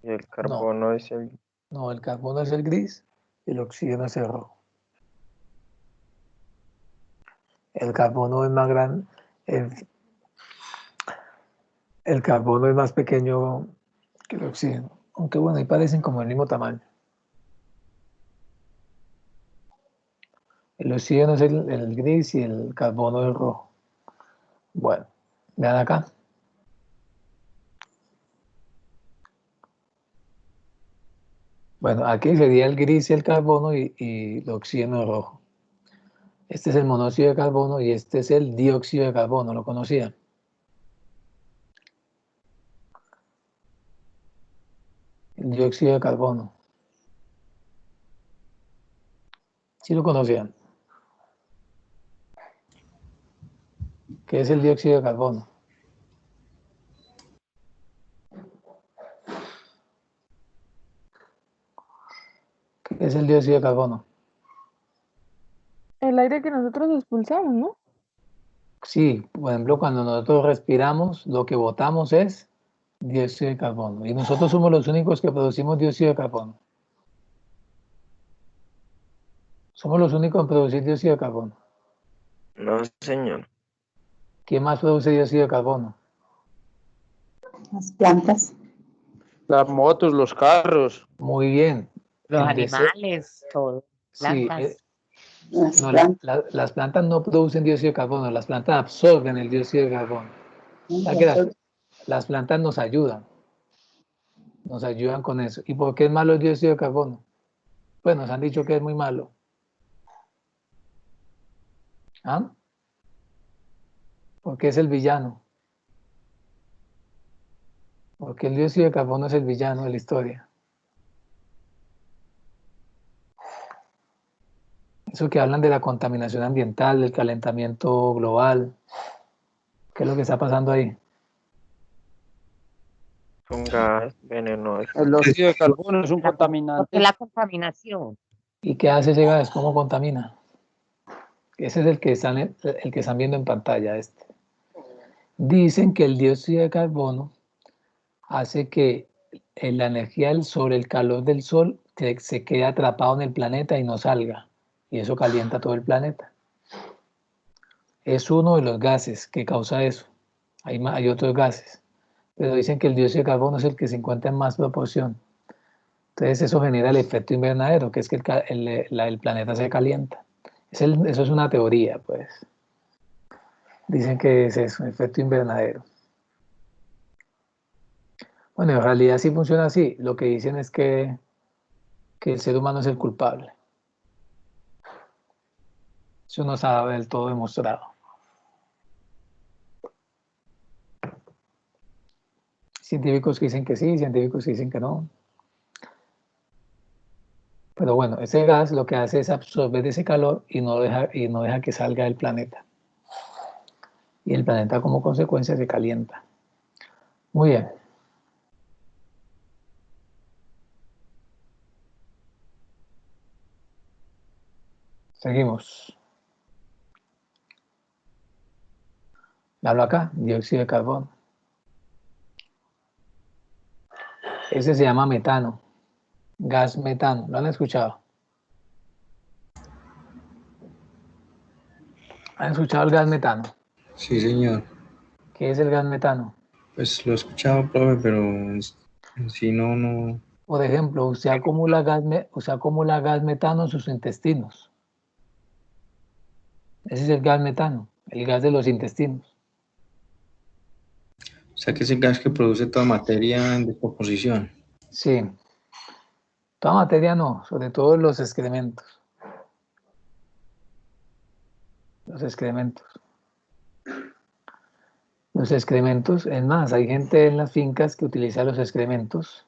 y el carbono es el... No, el carbono es el gris y el oxígeno es el rojo. El carbono es más grande, el carbono es más pequeño que el oxígeno. Aunque bueno, ahí parecen como el mismo tamaño. El oxígeno es el gris y el carbono es el rojo. Bueno, vean acá. Bueno, aquí sería el gris y el carbono y el oxígeno rojo. Este es el monóxido de carbono y este es el dióxido de carbono. ¿Lo conocían? El dióxido de carbono. ¿Sí lo conocían? ¿Qué es el dióxido de carbono? ¿Qué es el dióxido de carbono? El aire que nosotros expulsamos, ¿no? Sí, por ejemplo, cuando nosotros respiramos, lo que botamos es dióxido de carbono. Y nosotros somos los únicos que producimos dióxido de carbono. Somos los únicos en producir dióxido de carbono. No, señor. ¿Quién más produce dióxido de carbono? Las plantas. Las motos, los carros. Muy bien. Los El deseo- animales, todo. Sí, Plantas. Las no, plantas. las plantas no producen dióxido de carbono, las plantas absorben el dióxido de carbono. O sea que las plantas nos ayudan con eso. ¿Y por qué es malo el dióxido de carbono? Pues nos han dicho que es muy malo. ¿Ah? ¿Por qué es el villano? Porque el dióxido de carbono es el villano de la historia. Eso que hablan de la contaminación ambiental, del calentamiento global. ¿Qué es lo que está pasando ahí? Un gas venenoso. El óxido de carbono es un Porque contaminante. la contaminación. ¿Y qué hace ese gas? ¿Cómo contamina? Ese es el que están viendo en pantalla. Este. Dicen que el dióxido de carbono hace que la energía sobre el calor del sol se quede atrapado en el planeta y no salga. Y eso calienta todo el planeta. Es uno de los gases que causa eso. Hay otros gases. Pero dicen que el dióxido de carbono es el que se encuentra en más proporción. Entonces eso genera el efecto invernadero, que es que el planeta se calienta. Eso es una teoría, pues. Dicen que es eso, efecto invernadero. Bueno, en realidad sí funciona así. Lo que dicen es que el ser humano es el culpable. Eso no está del todo demostrado. Científicos que dicen que sí, científicos que dicen que no. Pero bueno, ese gas lo que hace es absorber ese calor y no deja que salga del planeta. Y el planeta como consecuencia se calienta. Muy bien. Seguimos. Hablo acá, dióxido de carbono. Ese se llama metano, gas metano. ¿Lo han escuchado? ¿Han escuchado el gas metano? Sí, señor. ¿Qué es el gas metano? Pues lo he escuchado, profe, pero en sí no. Por ejemplo, usted acumula gas metano en sus intestinos. Ese es el gas metano, el gas de los intestinos. O sea que ese gas que produce toda materia en descomposición. Sí. Toda materia no, sobre todo los excrementos. Los excrementos. Los excrementos, es más, hay gente en las fincas que utiliza los excrementos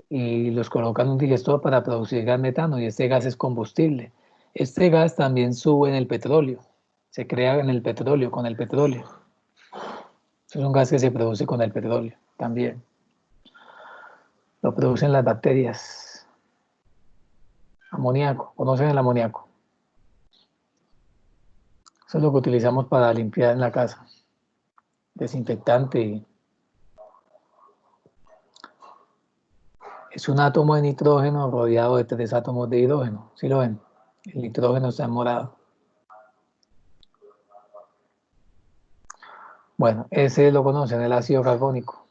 y los colocan en un digestor para producir gas metano y este gas es combustible. Este gas también sube en el petróleo, se crea en el petróleo, con el petróleo. Es un gas que se produce con el petróleo también. Lo producen las bacterias. Amoníaco, ¿conocen el amoníaco? Eso es lo que utilizamos para limpiar en la casa. Desinfectante. Es un átomo de nitrógeno rodeado de 3 átomos de hidrógeno. ¿Sí lo ven? El nitrógeno está en morado. Bueno, ese lo conocen, el ácido carbónico.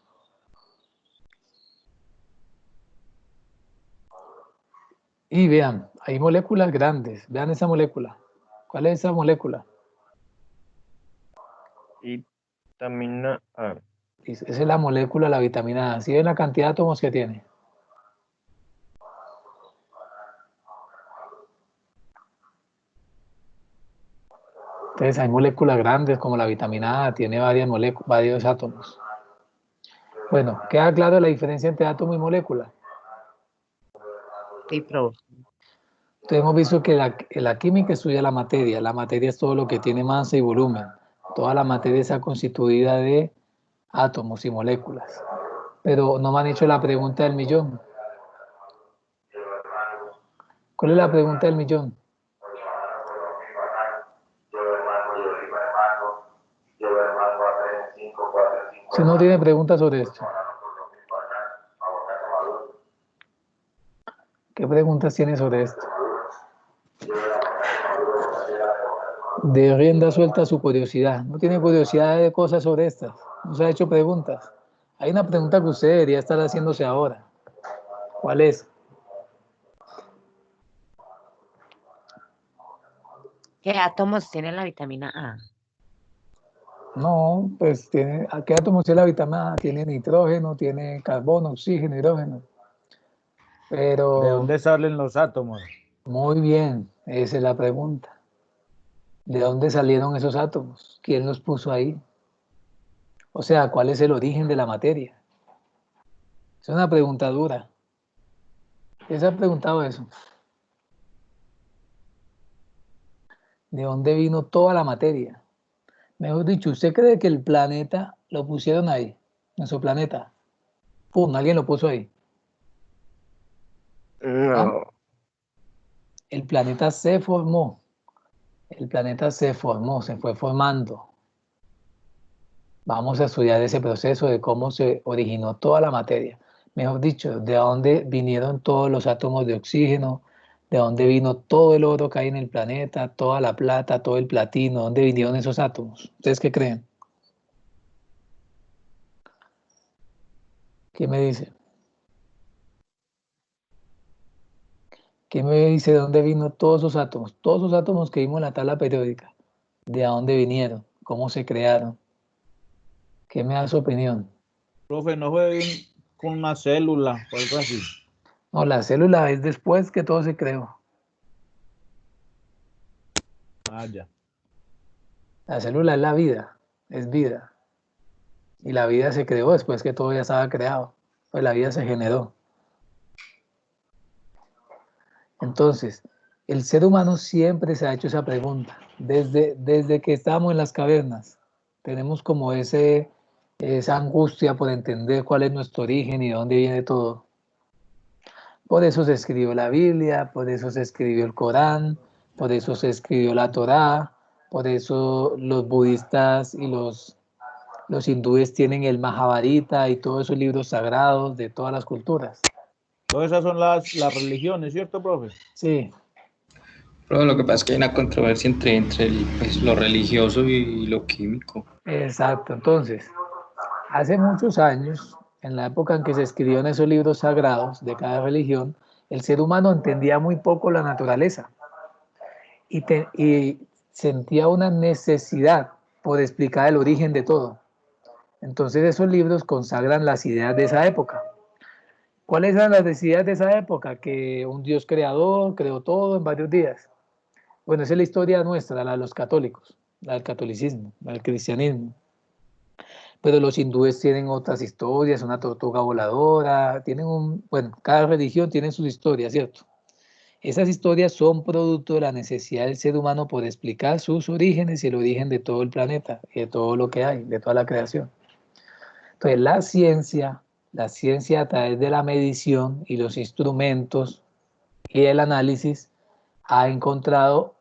Y vean, hay moléculas grandes. Vean esa molécula. ¿Cuál es esa molécula? Vitamina A. Esa es la molécula de la vitamina A. ¿Sí ven la cantidad de átomos que tiene? Entonces hay moléculas grandes como la vitamina A, tiene varios átomos. Bueno, ¿queda claro la diferencia entre átomo y molécula? Sí, profe. Entonces hemos visto que la química estudia la materia. La materia es todo lo que tiene masa y volumen. Toda la materia está constituida de átomos y moléculas. Pero no me han hecho la pregunta del millón. ¿Cuál es la pregunta del millón? Si no tiene preguntas sobre esto. ¿Qué preguntas tiene sobre esto? De rienda suelta a su curiosidad. No tiene curiosidad de cosas sobre estas. No se ha hecho preguntas. Hay una pregunta que usted debería estar haciéndose ahora. ¿Cuál es? ¿Qué átomos tiene la vitamina A? No, pues tiene, ¿qué átomos tiene la vitamina A? Tiene nitrógeno, tiene carbono, oxígeno, hidrógeno. ¿De Pero dónde salen los átomos? muy bien, esa es la pregunta. ¿De dónde salieron esos átomos? ¿Quién los puso ahí? O sea, ¿cuál es el origen de la materia? Es una pregunta dura. ¿Quién se ha preguntado eso? ¿De dónde vino toda la materia? Mejor dicho, ¿usted cree que el planeta lo pusieron ahí? Nuestro planeta. ¡Pum! Alguien lo puso ahí. ¿Ah? No. El planeta se formó. El planeta se formó, se fue formando. Vamos a estudiar ese proceso de cómo se originó toda la materia. Mejor dicho, de dónde vinieron todos los átomos de oxígeno, de dónde vino todo el oro que hay en el planeta, toda la plata, todo el platino, dónde vinieron esos átomos. ¿Ustedes qué creen? ¿Qué me dice? ¿Qué me dice de dónde vino todos esos átomos? Todos esos átomos que vimos en la tabla periódica. ¿De dónde vinieron? ¿Cómo se crearon? ¿Qué me da su opinión? Profe, no fue con una célula o algo así. No, la célula es después que todo se creó. Ah, ya. La célula es la vida, es vida. Y la vida se creó después que todo ya estaba creado. Pues la vida se generó. Entonces, el ser humano siempre se ha hecho esa pregunta. Desde que estábamos en las cavernas, tenemos como esa angustia por entender cuál es nuestro origen y de dónde viene todo. Por eso se escribió la Biblia, por eso se escribió el Corán, por eso se escribió la Torá, por eso los budistas y los hindúes tienen el Mahabharata y todos esos libros sagrados de todas las culturas. Todas esas son las religiones, ¿cierto, profe? Sí, Pero lo que pasa es que hay una controversia entre pues, lo religioso y lo químico. Exacto. Entonces, hace muchos años, en la época en que se escribieron esos libros sagrados de cada religión, el ser humano entendía muy poco la naturaleza y sentía una necesidad por explicar el origen de todo. Entonces esos libros consagran las ideas de esa época. ¿Cuáles eran las ideas de esa época? Que un Dios creador creó todo en varios días. Bueno, esa es la historia nuestra, la de los católicos, la del catolicismo, la del cristianismo. Pero los hindúes tienen otras historias, una tortuga voladora, bueno, cada religión tiene sus historias, ¿cierto? Esas historias son producto de la necesidad del ser humano por explicar sus orígenes y el origen de todo el planeta y de todo lo que hay, de toda la creación. Entonces, la ciencia a través de la medición y los instrumentos y el análisis ha encontrado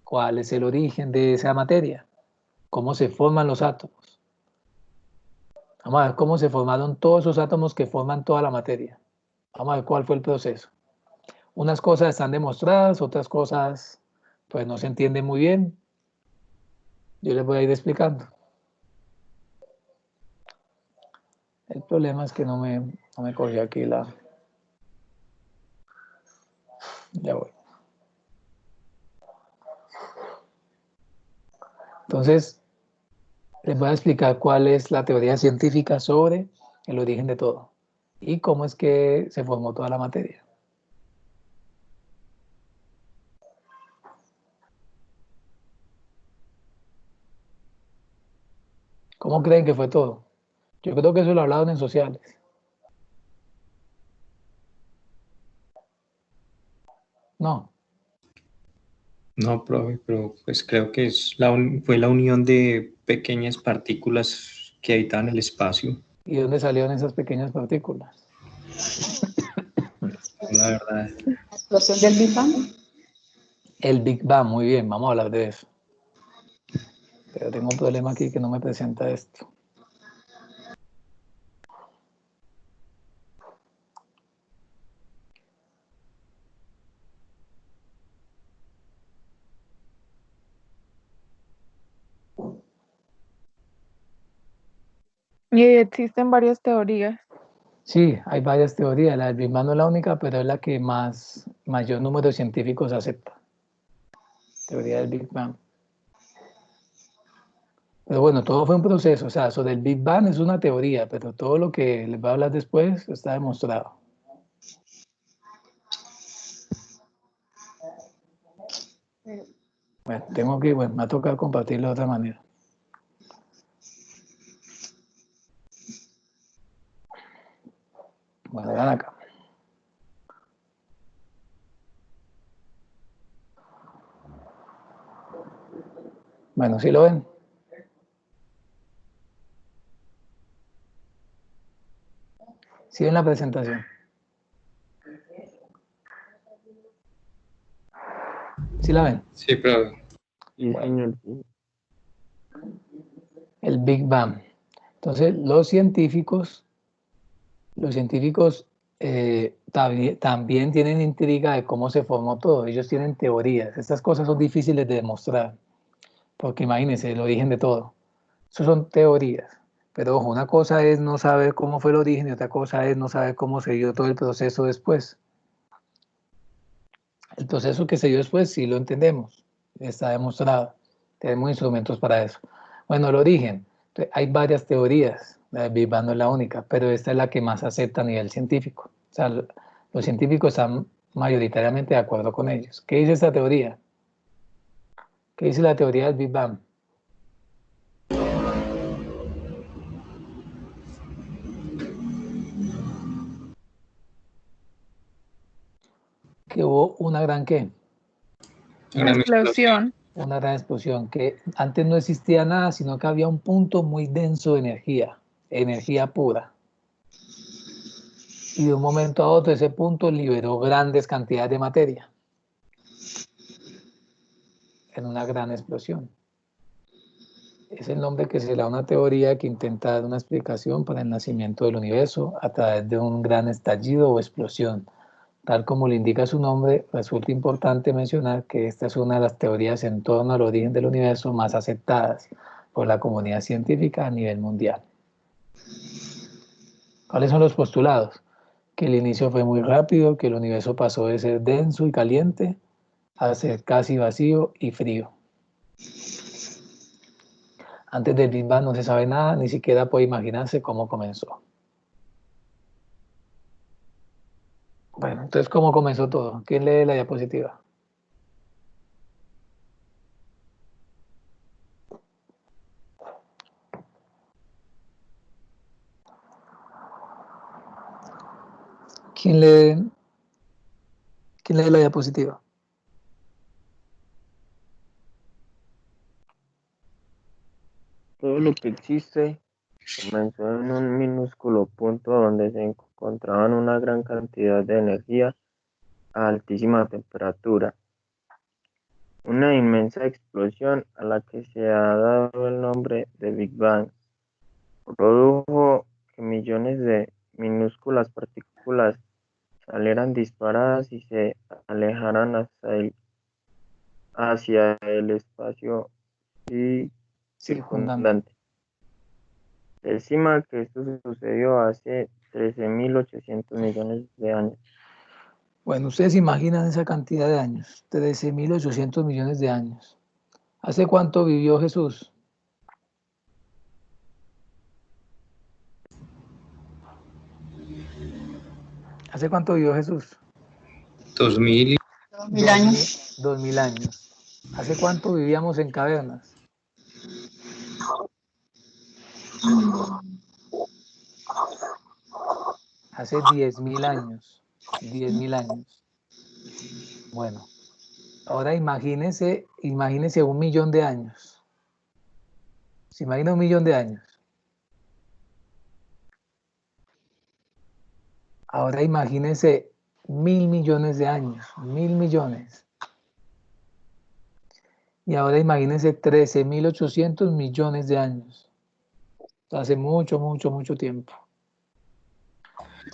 cuál es el origen de esa materia, cómo se forman los átomos. Vamos a ver cómo se formaron todos esos átomos que forman toda la materia. Vamos a ver cuál fue el proceso. Unas cosas están demostradas, otras cosas pues no se entienden muy bien. Yo les voy a ir explicando. El problema es que no me cogió aquí la... Ya voy. Entonces, les voy a explicar cuál es la teoría científica sobre el origen de todo y cómo es que se formó toda la materia. ¿Cómo creen que fue todo? Yo creo que eso lo hablaron en sociales. No. No, profe, pero pues creo que fue la unión de pequeñas partículas que habitaban el espacio. ¿Y dónde salieron esas pequeñas partículas? La verdad. ¿La explosión del Big Bang? El Big Bang, muy bien, vamos a hablar de eso. Pero tengo un problema aquí que no me presenta esto. Y existen varias teorías. Sí, hay varias teorías. La del Big Bang no es la única, pero es la que mayor número de científicos acepta. Teoría del Big Bang. Pero bueno, todo fue un proceso. O sea, sobre el Big Bang es una teoría, pero todo lo que les voy a hablar después está demostrado. Bueno, me va a tocar compartirlo de otra manera. Bueno, vean acá. Bueno, ¿sí lo ven? ¿Sí ven la presentación? ¿Sí la ven? Sí, profe. Sí, señor. El Big Bang. Entonces, los científicos también tienen intriga de cómo se formó todo. Ellos tienen teorías. Estas cosas son difíciles de demostrar, porque imagínense el origen de todo. Eso son teorías. Pero ojo, una cosa es no saber cómo fue el origen y otra cosa es no saber cómo se dio todo el proceso después. El proceso que se dio después sí lo entendemos, está demostrado. Tenemos instrumentos para eso. Bueno, el origen. Hay varias teorías. La de Big Bang no es la única, pero esta es la que más acepta a nivel científico. O sea, los científicos están mayoritariamente de acuerdo con ellos. ¿Qué dice esta teoría? ¿Qué dice la teoría del Big Bang? Que hubo una gran ¿qué? Una explosión. Una gran explosión, que antes no existía nada, sino que había un punto muy denso de energía pura. Y de un momento a otro ese punto liberó grandes cantidades de materia en una gran explosión. Es el nombre que se le da a una teoría que intenta dar una explicación para el nacimiento del universo a través de un gran estallido o explosión. Tal como le indica su nombre, resulta importante mencionar que esta es una de las teorías en torno al origen del universo más aceptadas por la comunidad científica a nivel mundial. ¿Cuáles son los postulados? Que el inicio fue muy rápido, que el universo pasó de ser denso y caliente a ser casi vacío y frío. Antes del Big Bang no se sabe nada, ni siquiera puede imaginarse cómo comenzó. Bueno, entonces, ¿cómo comenzó todo? ¿Quién lee la diapositiva? ¿Quién lee la diapositiva? Todo lo que existe comenzó en un minúsculo punto donde se encontraban una gran cantidad de energía a altísima temperatura. Una inmensa explosión a la que se ha dado el nombre de Big Bang produjo que millones de minúsculas partículas salieran disparadas y se alejaran hacia el espacio circundante. Se estima que esto sucedió hace 13.800 millones de años. Bueno, ustedes imaginan esa cantidad de años, 13.800 millones de años. ¿Hace cuánto vivió Jesús? ¿Hace cuánto vivió Jesús? 2000. 2000 años. 2000 años. ¿Hace cuánto vivíamos en cavernas? Hace 10.000 años. 10.000 años. Bueno, ahora imagínense 1.000.000 de años. ¿Se imagina 1.000.000 de años? Ahora imagínense 1.000 millones de años. 1.000 millones. Y ahora imagínense 13.800 millones de años. Hace mucho, mucho, mucho tiempo.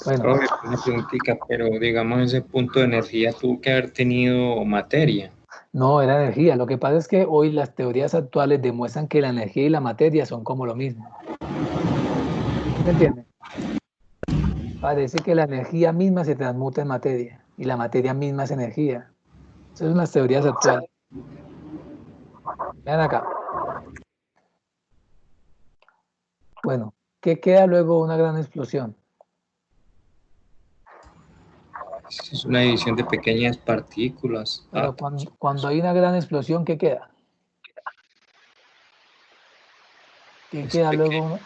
Bueno, Una preguntita, pero digamos ese punto de energía tuvo que haber tenido materia. no, era energía. Lo que pasa es que hoy las teorías actuales demuestran que la energía y la materia son como lo mismo. ¿Me entienden? Parece que la energía misma se transmuta en materia y la materia misma es energía. Esas son las teorías actuales. Vean acá. Bueno, ¿qué queda luego de una gran explosión? Es una división de pequeñas partículas. Pero cuando hay una gran explosión, ¿qué queda? ¿Qué queda luego?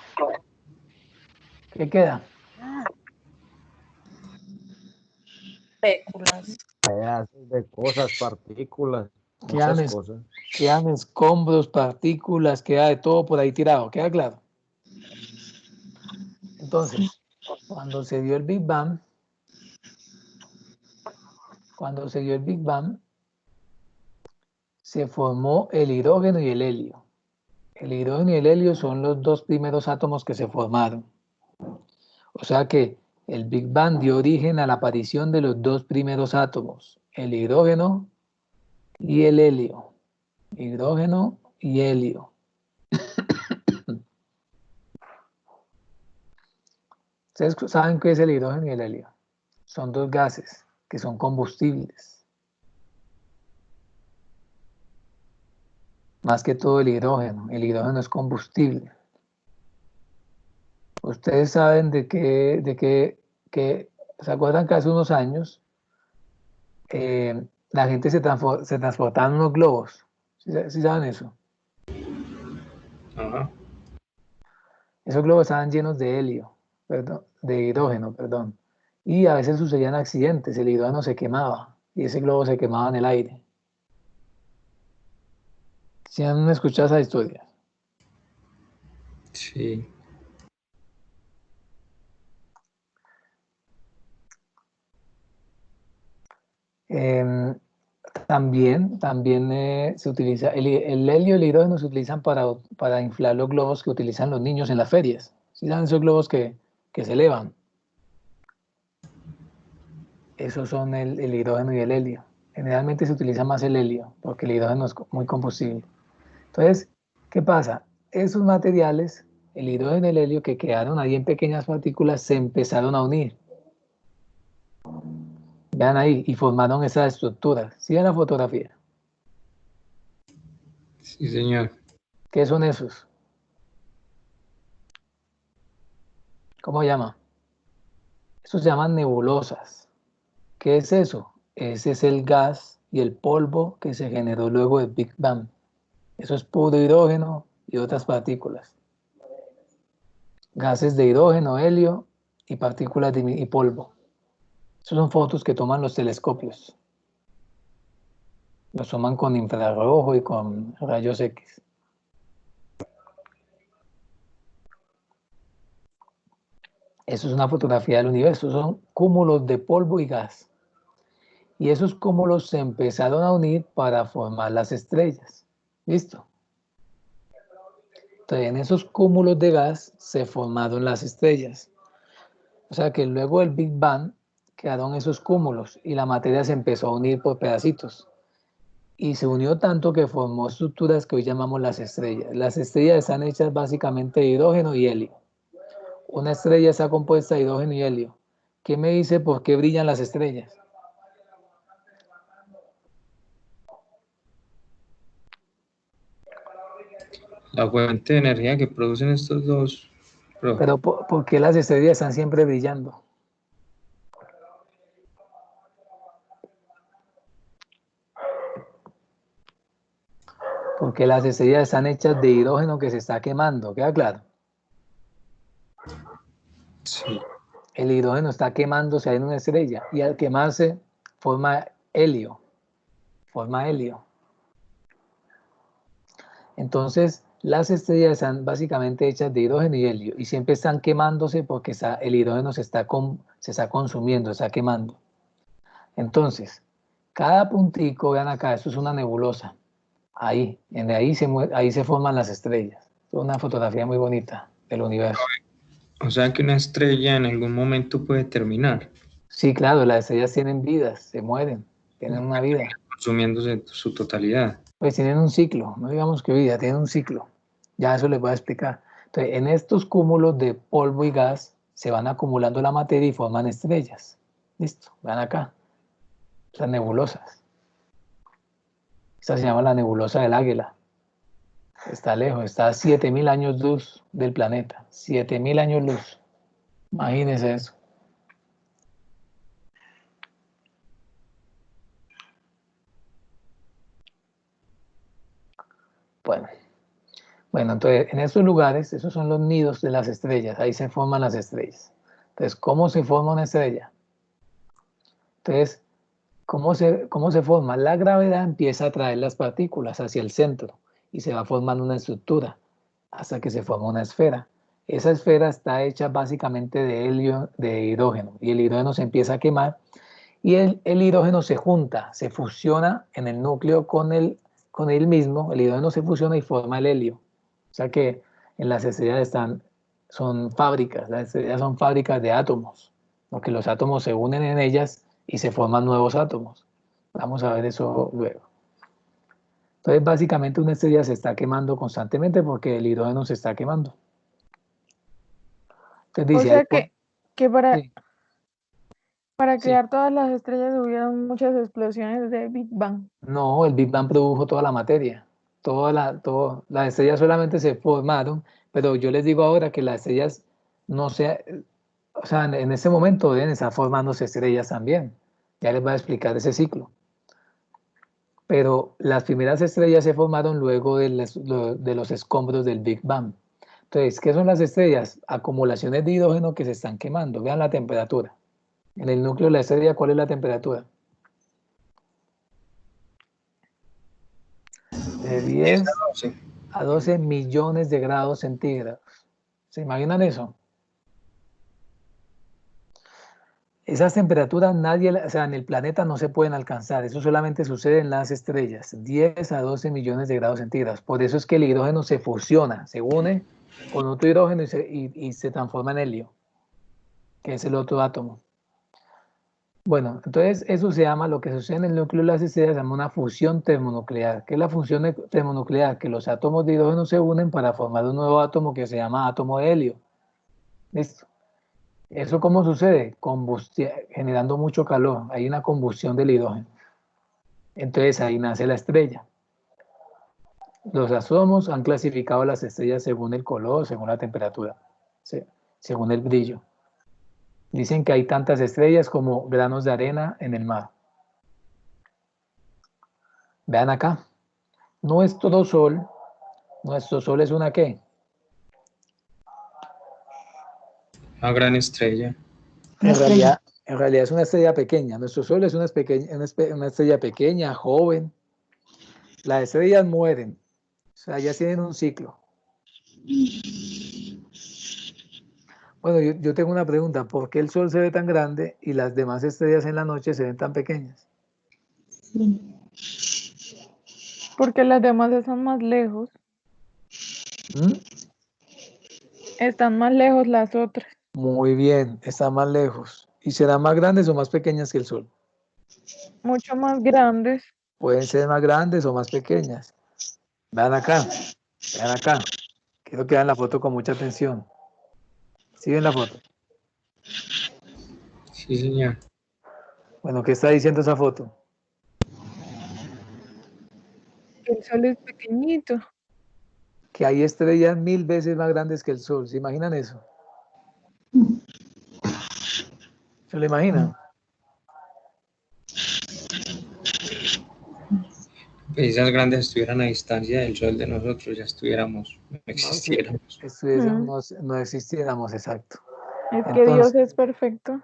¿Qué queda? Pedazos de cosas, partículas, Quedan, muchas cosas. quedan escombros, partículas, queda de todo por ahí tirado, ¿queda claro? Entonces, cuando se dio el Big Bang, se formó el hidrógeno y el helio. El hidrógeno y el helio son los dos primeros átomos que se formaron. O sea que el Big Bang dio origen a la aparición de los dos primeros átomos, el hidrógeno y el helio. Hidrógeno y helio. ¿Ustedes saben qué es el hidrógeno y el helio? Son dos gases que son combustibles. Más que todo el hidrógeno. El hidrógeno es combustible. Ustedes saben que ¿se acuerdan que hace unos años la gente se transportaba en unos globos? ¿Sí saben eso? Ajá. Esos globos estaban llenos de helio, perdón, de hidrógeno, perdón. Y a veces sucedían accidentes, el hidrógeno se quemaba y ese globo se quemaba en el aire. ¿Sí han escuchado esa historia? Sí. También se utiliza, el helio y el hidrógeno se utilizan para inflar los globos que utilizan los niños en las ferias. ¿Sí saben esos globos que se elevan? esos son el hidrógeno y el helio. Generalmente se utiliza más el helio, porque el hidrógeno es muy combustible. Entonces, ¿qué pasa? Esos materiales, el hidrógeno y el helio, que quedaron ahí en pequeñas partículas, se empezaron a unir. Vean ahí, y formaron esas estructuras. ¿Sí ven la fotografía? Sí, señor. ¿Qué son esos? ¿Cómo se llama? Esos se llaman nebulosas. ¿Qué es eso? Ese es el gas y el polvo que se generó luego del Big Bang. Eso es puro hidrógeno y otras partículas. Gases de hidrógeno, helio y partículas y polvo. Esas son fotos que toman los telescopios. Los toman con infrarrojo y con rayos X. Eso es una fotografía del universo. Son cúmulos de polvo y gas. Y esos cúmulos se empezaron a unir para formar las estrellas. ¿Listo? Entonces, en esos cúmulos de gas se formaron las estrellas. O sea que luego del Big Bang quedaron esos cúmulos y la materia se empezó a unir por pedacitos. Y se unió tanto que formó estructuras que hoy llamamos las estrellas. Las estrellas están hechas básicamente de hidrógeno y helio. Una estrella está compuesta de hidrógeno y helio. ¿Qué me dice por qué brillan las estrellas? La fuente de energía que producen estos dos, profe. Pero ¿por qué las estrellas están siempre brillando? Porque las estrellas están hechas de hidrógeno que se está quemando, ¿queda claro? Sí. El hidrógeno está quemándose ahí en una estrella y al quemarse forma helio. Entonces, las estrellas están básicamente hechas de hidrógeno y helio y siempre están quemándose porque el hidrógeno se está consumiendo, se está quemando. Entonces, cada puntico, vean acá, esto es una nebulosa. Ahí se forman las estrellas. Es una fotografía muy bonita del universo. O sea que una estrella en algún momento puede terminar Sí, claro, las estrellas tienen vidas, se mueren, tienen una vida. consumiéndose en su totalidad. Pues tienen un ciclo, no digamos que vida, tienen un ciclo. Ya eso les voy a explicar. Entonces, en estos cúmulos de polvo y gas se van acumulando la materia y forman estrellas. Listo, vean acá, las nebulosas. Esta se llama la nebulosa del Águila. Está lejos, está a 7.000 años luz del planeta. 7.000 años luz. Imagínense eso. Bueno, entonces en estos lugares, esos son los nidos de las estrellas, ahí se forman las estrellas. Entonces, ¿cómo se forma una estrella? Entonces, ¿cómo se forma? La gravedad empieza a atraer las partículas hacia el centro y se va formando una estructura hasta que se forma una esfera. Esa esfera está hecha básicamente de helio, de hidrógeno, y el hidrógeno se empieza a quemar y el hidrógeno se junta, se fusiona en el núcleo con el mismo, el hidrógeno se fusiona y forma el helio. O sea que en las estrellas son fábricas, las estrellas son fábricas de átomos, porque los átomos se unen en ellas y se forman nuevos átomos. Vamos a ver eso luego. Entonces, básicamente una estrella se está quemando constantemente porque el hidrógeno se está quemando. Entonces O dice, sea que sí, para sí. crear todas las estrellas hubieron muchas explosiones de Big Bang. No, el Big Bang produjo toda la materia. Las estrellas solamente se formaron, pero yo les digo ahora que las estrellas no se, o sea, en ese momento deben estar formándose estrellas también. Ya les voy a explicar ese ciclo. Pero las primeras estrellas se formaron luego de los escombros del Big Bang. Entonces, ¿qué son las estrellas? Acumulaciones de hidrógeno que se están quemando. Vean la temperatura. En el núcleo de la estrella, ¿cuál es la temperatura? De 10 Sí. a 12 millones de grados centígrados. ¿Se imaginan eso? Esas temperaturas o sea, en el planeta no se pueden alcanzar. Eso solamente sucede en las estrellas. 10 a 12 millones de grados centígrados. Por eso es que el hidrógeno se fusiona, se une con otro hidrógeno y se transforma en helio, que es el otro átomo. Bueno, entonces eso se llama, lo que sucede en el núcleo de las estrellas, se llama una fusión termonuclear. ¿Qué es la fusión termonuclear? Que los átomos de hidrógeno se unen para formar un nuevo átomo que se llama átomo de helio. ¿Listo? ¿Eso cómo sucede? Generando mucho calor. Hay una combustión del hidrógeno. Entonces ahí nace la estrella. Los astrónomos han clasificado las estrellas según el color, según la temperatura, según el brillo. Dicen que hay tantas estrellas como granos de arena en el mar. Vean acá. Nuestro Sol es una ¿qué? Una gran estrella. En realidad es una estrella pequeña. Nuestro Sol es una estrella pequeña, joven. Las estrellas mueren. O sea, ya tienen un ciclo. Bueno, yo tengo una pregunta. ¿Por qué el Sol se ve tan grande y las demás estrellas en la noche se ven tan pequeñas? Porque las demás están más lejos. ¿Mm? Están más lejos las otras. Muy bien, están más lejos. ¿Y serán más grandes o más pequeñas que el Sol? Mucho más grandes. Pueden ser más grandes o más pequeñas. Vean acá, vean acá. Quiero que vean la foto con mucha atención. ¿Sí ven la foto? Sí, señor. Bueno, ¿qué está diciendo esa foto? El sol es pequeñito. Que hay estrellas 1000 veces más grandes que el Sol. ¿Se imaginan eso? ¿Se lo imaginan? Pues esas grandes estuvieran a distancia del Sol de nosotros, ya estuviéramos, no No, si existiéramos. no existiéramos, exacto. Es que Dios Entonces, es perfecto.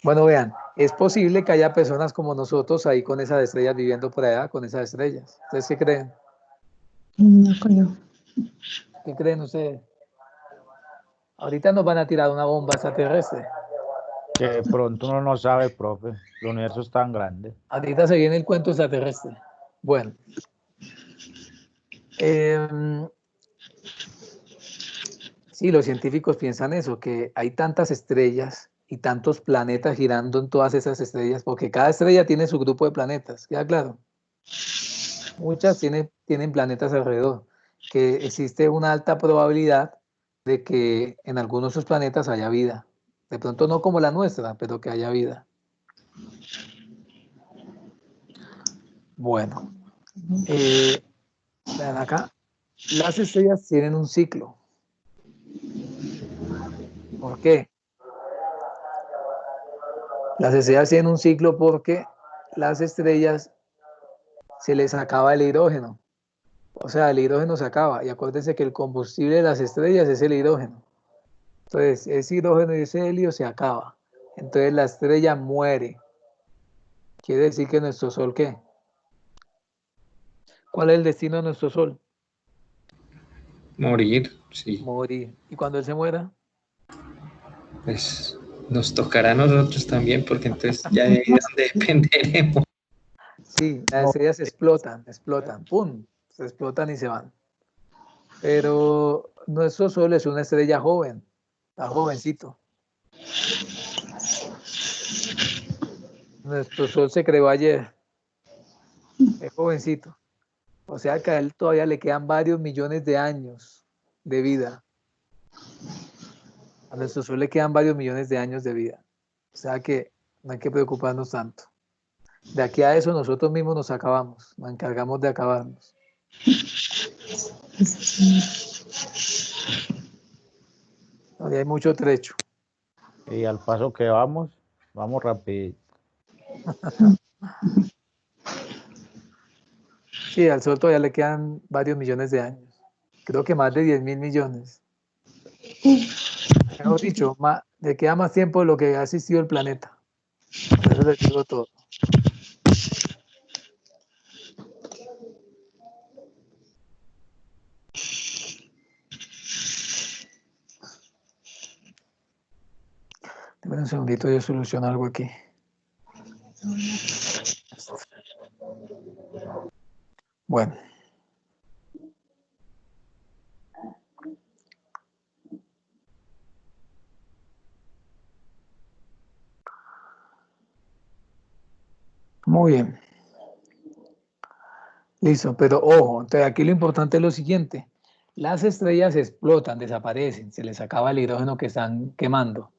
bueno, vean, es posible que haya personas como nosotros ahí con esas estrellas viviendo por allá, con esas estrellas. ¿Ustedes qué creen? No creo. ¿Qué creen ustedes? Ahorita nos van a tirar una bomba extraterrestre. Que de pronto uno no sabe, profe. El universo es tan grande. Ahorita se viene el cuento extraterrestre. Bueno, sí, los científicos piensan eso, que hay tantas estrellas y tantos planetas girando en todas esas estrellas, porque cada estrella tiene su grupo de planetas, ¿queda claro? Muchas tienen planetas alrededor, que existe una alta probabilidad de que en algunos de esos planetas haya vida. De pronto no como la nuestra, pero que haya vida. Bueno, vean acá, las estrellas tienen un ciclo. ¿Por qué? Las estrellas tienen un ciclo porque las estrellas se les acaba el hidrógeno. O sea, el hidrógeno se acaba. Y acuérdense que el combustible de las estrellas es el hidrógeno. Entonces, ese hidrógeno y ese helio se acaba. Entonces la estrella muere. Quiere decir que nuestro Sol, ¿qué? ¿Cuál es el destino de nuestro Sol? Morir, sí. Morir. ¿Y cuando él se muera? Pues nos tocará a nosotros también, porque entonces ya de ahí es donde dependeremos. Sí, las No, estrellas explotan, ¡pum! Se explotan y se van. Pero nuestro Sol es una estrella joven, está jovencito. Nuestro Sol se creó ayer, es jovencito. O sea que a él todavía le quedan varios millones de años de vida. A nuestro Sol le quedan varios millones de años de vida. O sea que no hay que preocuparnos tanto. De aquí a eso nosotros mismos nos acabamos, nos encargamos de acabarnos. Todavía hay mucho trecho. y al paso que vamos rápido. Sí, al Sol todavía le quedan varios millones de años. Creo que más de 10.000 millones. Mejor dicho, le queda más tiempo de lo que ha existido el planeta. Por eso les digo todo. Deme un segundito, yo soluciono algo aquí. Bueno. Muy bien. Listo, pero ojo, entonces aquí lo importante es lo siguiente. Las estrellas explotan, desaparecen, se les acaba el hidrógeno que están quemando.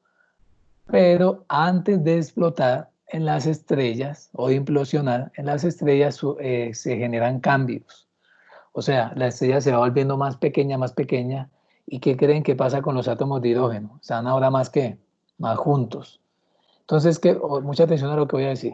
Pero antes de explotar en las estrellas o de implosionar en las estrellas se generan cambios. O sea, la estrella se va volviendo más pequeña, más pequeña. ¿Y qué creen que pasa con los átomos de hidrógeno? Están ahora más que más juntos. Entonces, mucha atención a lo que voy a decir.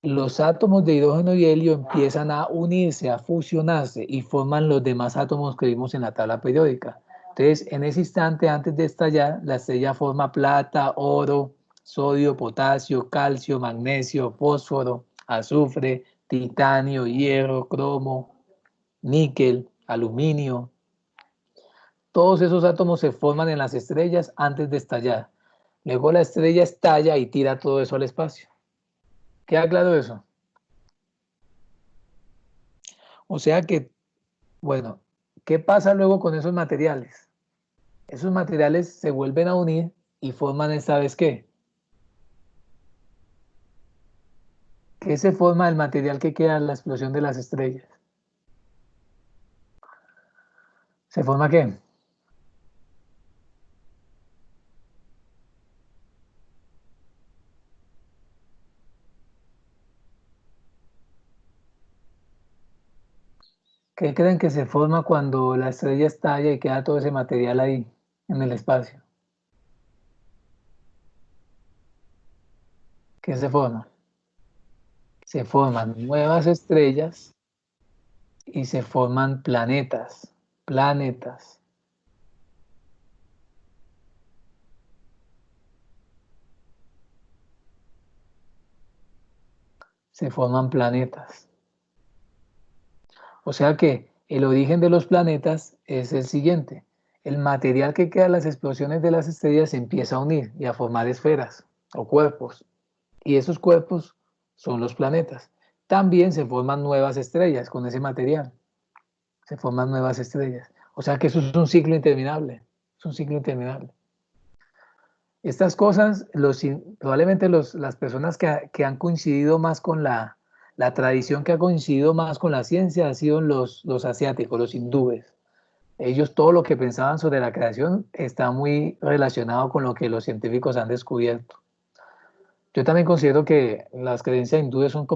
Los átomos de hidrógeno y helio empiezan a unirse, a fusionarse y forman los demás átomos que vimos en la tabla periódica. Entonces, en ese instante, antes de estallar, la estrella forma plata, oro, sodio, potasio, calcio, magnesio, fósforo, azufre, titanio, hierro, cromo, níquel, aluminio. Todos esos átomos se forman en las estrellas antes de estallar. Luego la estrella estalla y tira todo eso al espacio. ¿Queda claro eso? O sea que, bueno, ¿qué pasa luego con esos materiales? Esos materiales se vuelven a unir y forman esta vez ¿qué? ¿Qué se forma del material que queda en la explosión de las estrellas? ¿Se forma qué? ¿Qué creen que se forma cuando la estrella estalla y queda todo ese material ahí en el espacio? ¿Qué se forma? Se forman nuevas estrellas y se forman planetas. Planetas. Se forman planetas. O sea que el origen de los planetas es el siguiente. El material que queda en las explosiones de las estrellas se empieza a unir y a formar esferas o cuerpos. Y esos cuerpos son los planetas. También se forman nuevas estrellas con ese material. Se forman nuevas estrellas. O sea que eso es un ciclo interminable. Es un ciclo interminable. Estas cosas, probablemente las personas que han coincidido más con la tradición que ha coincidido más con la ciencia han sido los asiáticos, los hindúes. Ellos todo lo que pensaban sobre la creación está muy relacionado con lo que los científicos han descubierto. Yo también considero que las creencias hindúes son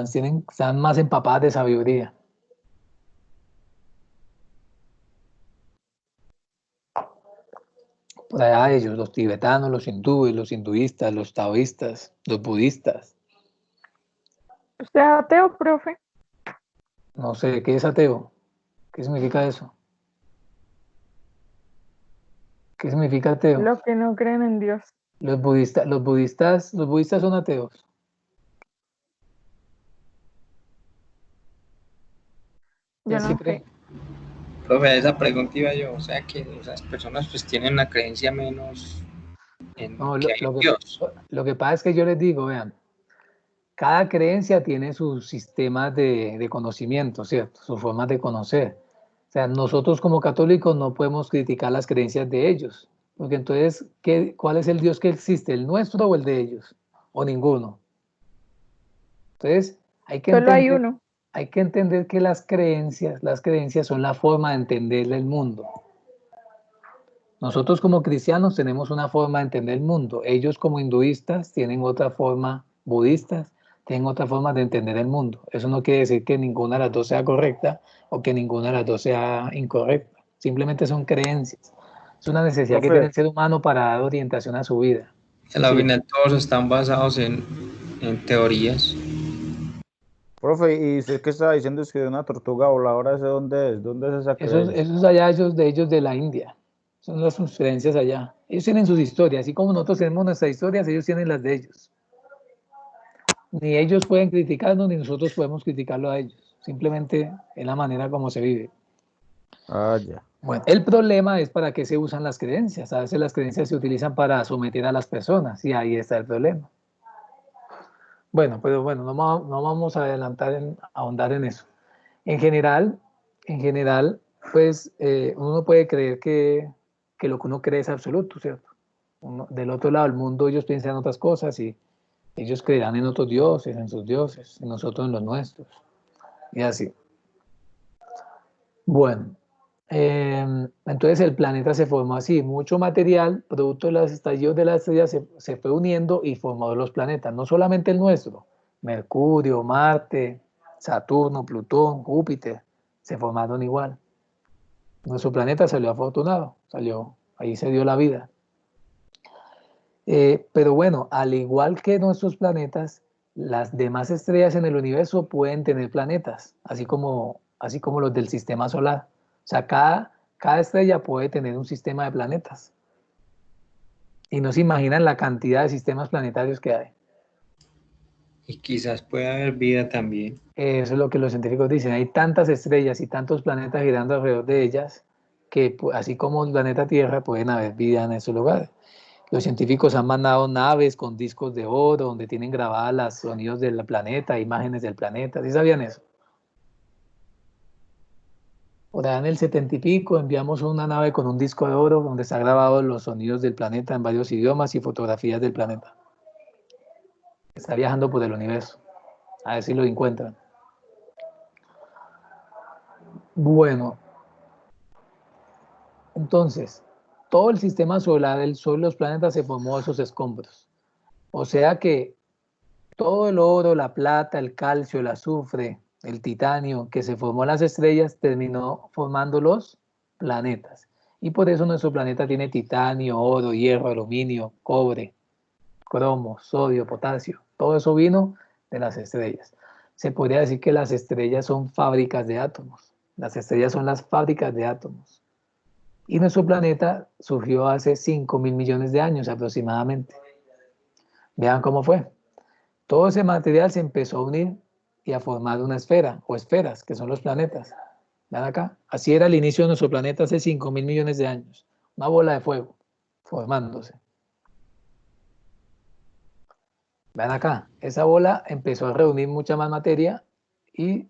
están más empapadas de sabiduría. Por allá ellos, los tibetanos, los hindúes, los hinduistas, los taoístas, los budistas. ¿Usted es ateo, profe? No sé, ¿qué es ateo? ¿Qué significa eso? ¿Qué significa ateo? Los que no creen en Dios. Los budistas son ateos. Yo ¿Quién sí no cree? sé. Profe, esa pregunta iba yo, o sea que esas personas pues tienen una creencia menos en No, que hay un Dios. lo que pasa es que yo les digo, vean, cada creencia tiene sus sistemas de conocimiento, ¿cierto? Sus formas de conocer. O sea, nosotros como católicos no podemos criticar las creencias de ellos, porque entonces, ¿cuál es el Dios que existe? ¿El nuestro o el de ellos? O ninguno. Entonces, Solo hay uno. hay que entender que las creencias son la forma de entenderle el mundo. Nosotros como cristianos tenemos una forma de entender el mundo. Ellos como hinduistas tienen otra forma, budistas tienen otra forma de entender el mundo. Eso no quiere decir que ninguna de las dos sea correcta o que ninguna de las dos sea incorrecta. Simplemente son creencias. Es una necesidad que tiene Profe, el ser humano para dar orientación a su vida. A la Sí. final todos están basados en teorías. profe, y usted que estaba diciendo es que de una tortuga voladora, ¿ese dónde es? ¿Dónde es esa creencia? Esos allá, ellos de la India. Son las sus creencias allá. Ellos tienen sus historias. Así como nosotros tenemos nuestras historias, ellos tienen las de ellos. Ni ellos pueden criticarnos, ni nosotros podemos criticarlo a ellos. Simplemente es la manera como se vive. Ah, ya. Bueno, el problema es para qué se usan las creencias. A veces las creencias se utilizan para someter a las personas y ahí está el problema. Bueno, pero bueno, no vamos a ahondar en eso. En general, pues uno puede creer que lo que uno cree es absoluto, ¿cierto? del otro lado del mundo ellos piensan otras cosas y ellos creerán en otros dioses, en sus dioses, y nosotros en los nuestros. Y así. Bueno, entonces el planeta se formó así, mucho material, producto de los estallidos de las estrellas, se fue uniendo y formó los planetas, no solamente el nuestro, Mercurio, Marte, Saturno, Plutón, Júpiter, se formaron igual. Nuestro planeta salió afortunado, ahí se dio la vida. Pero bueno, al igual que nuestros planetas, las demás estrellas en el universo pueden tener planetas, así como los del sistema solar. O sea, cada estrella puede tener un sistema de planetas. Y no se imaginan la cantidad de sistemas planetarios que hay. Y quizás pueda haber vida también. Eso es lo que los científicos dicen. Hay tantas estrellas y tantos planetas girando alrededor de ellas que, así como el planeta Tierra, pueden haber vida en esos lugares. Los científicos han mandado naves con discos de oro donde tienen grabadas los sonidos del planeta, imágenes del planeta. ¿Sí sabían eso? Por allá en el 70 y pico enviamos una nave con un disco de oro donde está grabado los sonidos del planeta en varios idiomas y fotografías del planeta. Está viajando por el universo. A ver si lo encuentran. Bueno, entonces, todo el sistema solar, el Sol, los planetas, se formó de esos escombros. O sea que todo el oro, la plata, el calcio, el azufre, el titanio que se formó en las estrellas terminó formando los planetas. Y por eso nuestro planeta tiene titanio, oro, hierro, aluminio, cobre, cromo, sodio, potasio. Todo eso vino de las estrellas. Se podría decir que las estrellas son fábricas de átomos. Las estrellas son las fábricas de átomos. Y nuestro planeta surgió hace 5.000 millones de años aproximadamente. Vean cómo fue. Todo ese material se empezó a unir y a formar una esfera o esferas, que son los planetas. Vean acá. Así era el inicio de nuestro planeta hace 5.000 millones de años. Una bola de fuego formándose. Vean acá. Esa bola empezó a reunir mucha más materia y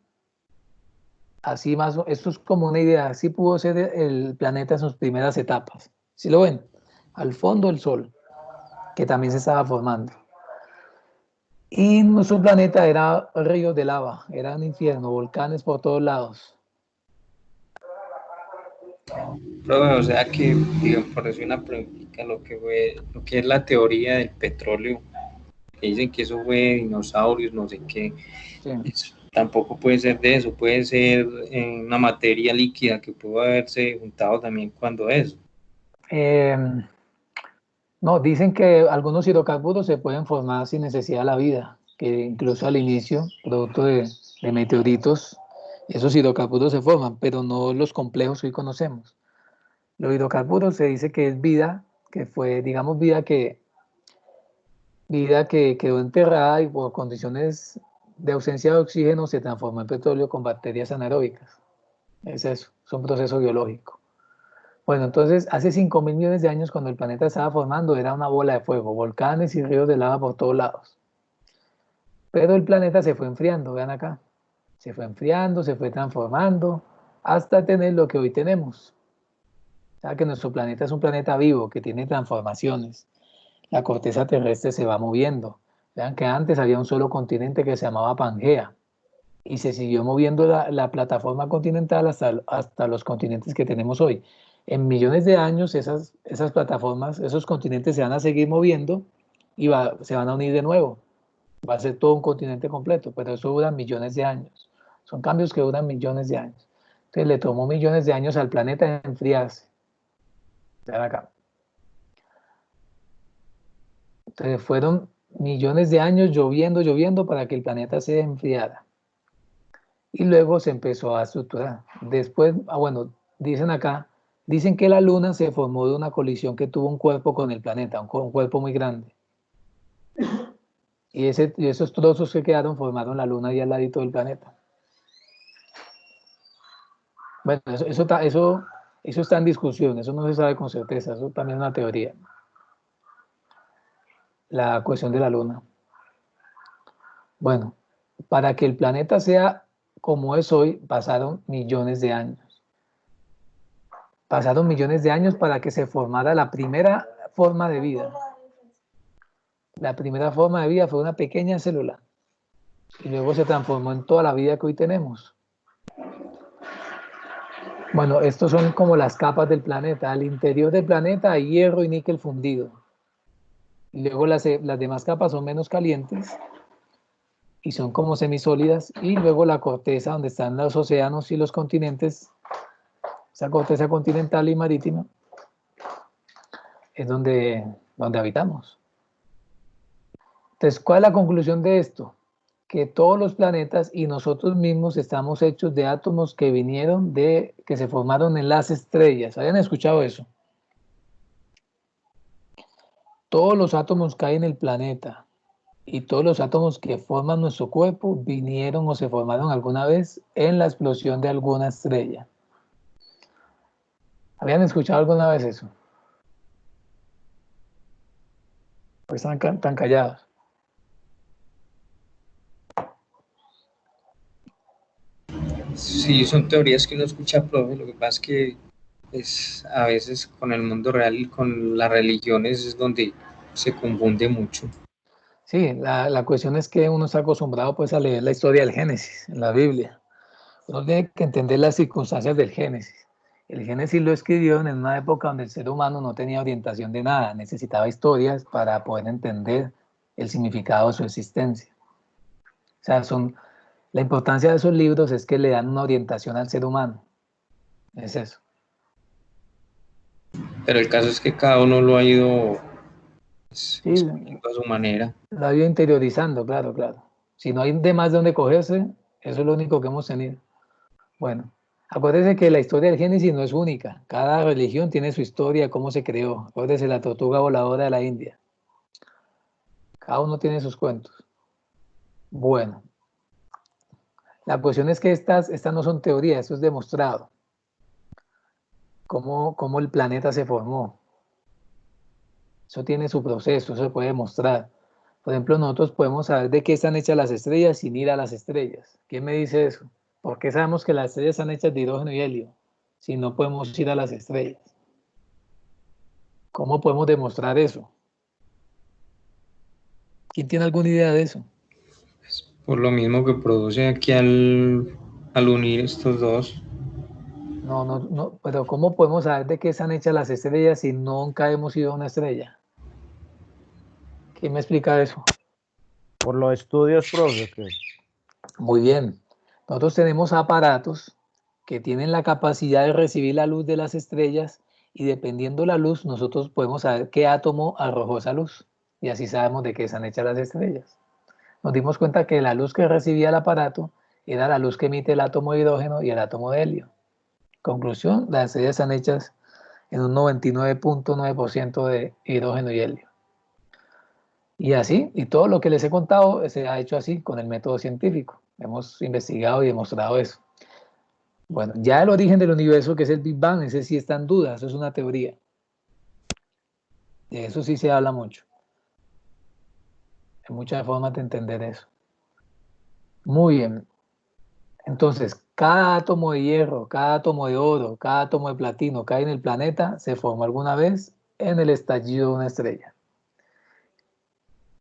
así más, esto es como una idea, así pudo ser el planeta en sus primeras etapas. ¿Sí lo ven? Al fondo el Sol, que también se estaba formando. Y nuestro planeta era ríos de lava, era un infierno, volcanes por todos lados. Profe, o sea que, digamos, por decir una pregunta, lo que es la teoría del petróleo, que dicen que eso fue dinosaurios, no sé qué, Sí. tampoco puede ser de eso, puede ser una materia líquida que pudo haberse juntado también cuando eso. No, dicen que algunos hidrocarburos se pueden formar sin necesidad de la vida, que incluso al inicio, producto de meteoritos, esos hidrocarburos se forman, pero no los complejos que hoy conocemos. Los hidrocarburos se dice que es vida, que fue, digamos, vida que quedó enterrada y por condiciones de ausencia de oxígeno se transformó en petróleo con bacterias anaeróbicas. Es eso, es un proceso biológico. Bueno, entonces hace 5.000 millones de años cuando el planeta estaba formando era una bola de fuego, volcanes y ríos de lava por todos lados. Pero el planeta se fue enfriando, vean acá. Se fue enfriando, se fue transformando hasta tener lo que hoy tenemos. O sea que nuestro planeta es un planeta vivo que tiene transformaciones. La corteza terrestre se va moviendo. Vean que antes había un solo continente que se llamaba Pangea y se siguió moviendo la plataforma continental hasta los continentes que tenemos hoy. En millones de años esas plataformas, esos continentes se van a seguir moviendo y se van a unir de nuevo. Va a ser todo un continente completo, pero eso dura millones de años. Son cambios que duran millones de años. Entonces le tomó millones de años al planeta enfriarse. Vean acá. Entonces fueron millones de años lloviendo para que el planeta se enfriara. Y luego se empezó a estructurar. Después, bueno, dicen que la Luna se formó de una colisión que tuvo un cuerpo con el planeta, un cuerpo muy grande. Y esos trozos que quedaron formaron la Luna y al ladito del planeta. Bueno, eso está en discusión, eso no se sabe con certeza, eso también es una teoría. La cuestión de la Luna. Bueno, para que el planeta sea como es hoy, pasaron millones de años. Pasaron millones de años para que se formara la primera forma de vida. La primera forma de vida fue una pequeña célula y luego se transformó en toda la vida que hoy tenemos. Bueno, estos son como las capas del planeta. Al interior del planeta hay hierro y níquel fundido. Y luego las demás capas son menos calientes y son como semisólidas. Y luego la corteza, donde están los océanos y los continentes, esa corteza continental y marítima, es donde habitamos. Entonces, ¿cuál es la conclusión de esto? Que todos los planetas y nosotros mismos estamos hechos de átomos que vinieron que se formaron en las estrellas. ¿Habían escuchado eso? Todos los átomos que hay en el planeta y todos los átomos que forman nuestro cuerpo vinieron o se formaron alguna vez en la explosión de alguna estrella. ¿Habían escuchado alguna vez eso? Pues están callados. Sí, son teorías que uno escucha, profe. Lo que pasa es que a veces con el mundo real y con las religiones es donde se confunde mucho. Sí, la cuestión es que uno está acostumbrado pues a leer la historia del Génesis en la Biblia. Uno tiene que entender las circunstancias del Génesis. El Génesis lo escribió en una época donde el ser humano no tenía orientación de nada, necesitaba historias para poder entender el significado de su existencia. O sea, la importancia de esos libros es que le dan una orientación al ser humano. Es eso. Pero el caso es que cada uno lo ha ido Sí, exponiendo a su manera. lo ha ido interiorizando, claro, claro. Si no hay de más de dónde cogerse, eso es lo único que hemos tenido. Bueno, acuérdense que la historia del Génesis no es única. Cada religión tiene su historia, cómo se creó. Acuérdense la tortuga voladora de la India. Cada uno tiene sus cuentos. Bueno, la cuestión es que estas no son teorías, eso es demostrado. Cómo el planeta se formó. Eso tiene su proceso, eso se puede demostrar. Por ejemplo, nosotros podemos saber de qué están hechas las estrellas sin ir a las estrellas. ¿Quién me dice eso? ¿Por qué sabemos que las estrellas están hechas de hidrógeno y helio si no podemos ir a las estrellas? ¿Cómo podemos demostrar eso? ¿Quién tiene alguna idea de eso? Por lo mismo que produce aquí al unir estos dos. No, pero ¿cómo podemos saber de qué están hechas las estrellas si nunca hemos ido a una estrella? ¿Quién me explica eso? Por los estudios, profe. Muy bien. Nosotros tenemos aparatos que tienen la capacidad de recibir la luz de las estrellas y dependiendo la luz, nosotros podemos saber qué átomo arrojó esa luz. Y así sabemos de qué están hechas las estrellas. Nos dimos cuenta que la luz que recibía el aparato era la luz que emite el átomo de hidrógeno y el átomo de helio. Conclusión, las estrellas están hechas en un 99.9% de hidrógeno y helio. Y así, y todo lo que les he contado se ha hecho así con el método científico. Hemos investigado y demostrado eso. Bueno, ya el origen del universo, que es el Big Bang, ese sí está en duda, eso es una teoría. De eso sí se habla mucho. Hay muchas formas de entender eso. Muy bien. Entonces, cada átomo de hierro, cada átomo de oro, cada átomo de platino que hay en el planeta se formó alguna vez en el estallido de una estrella.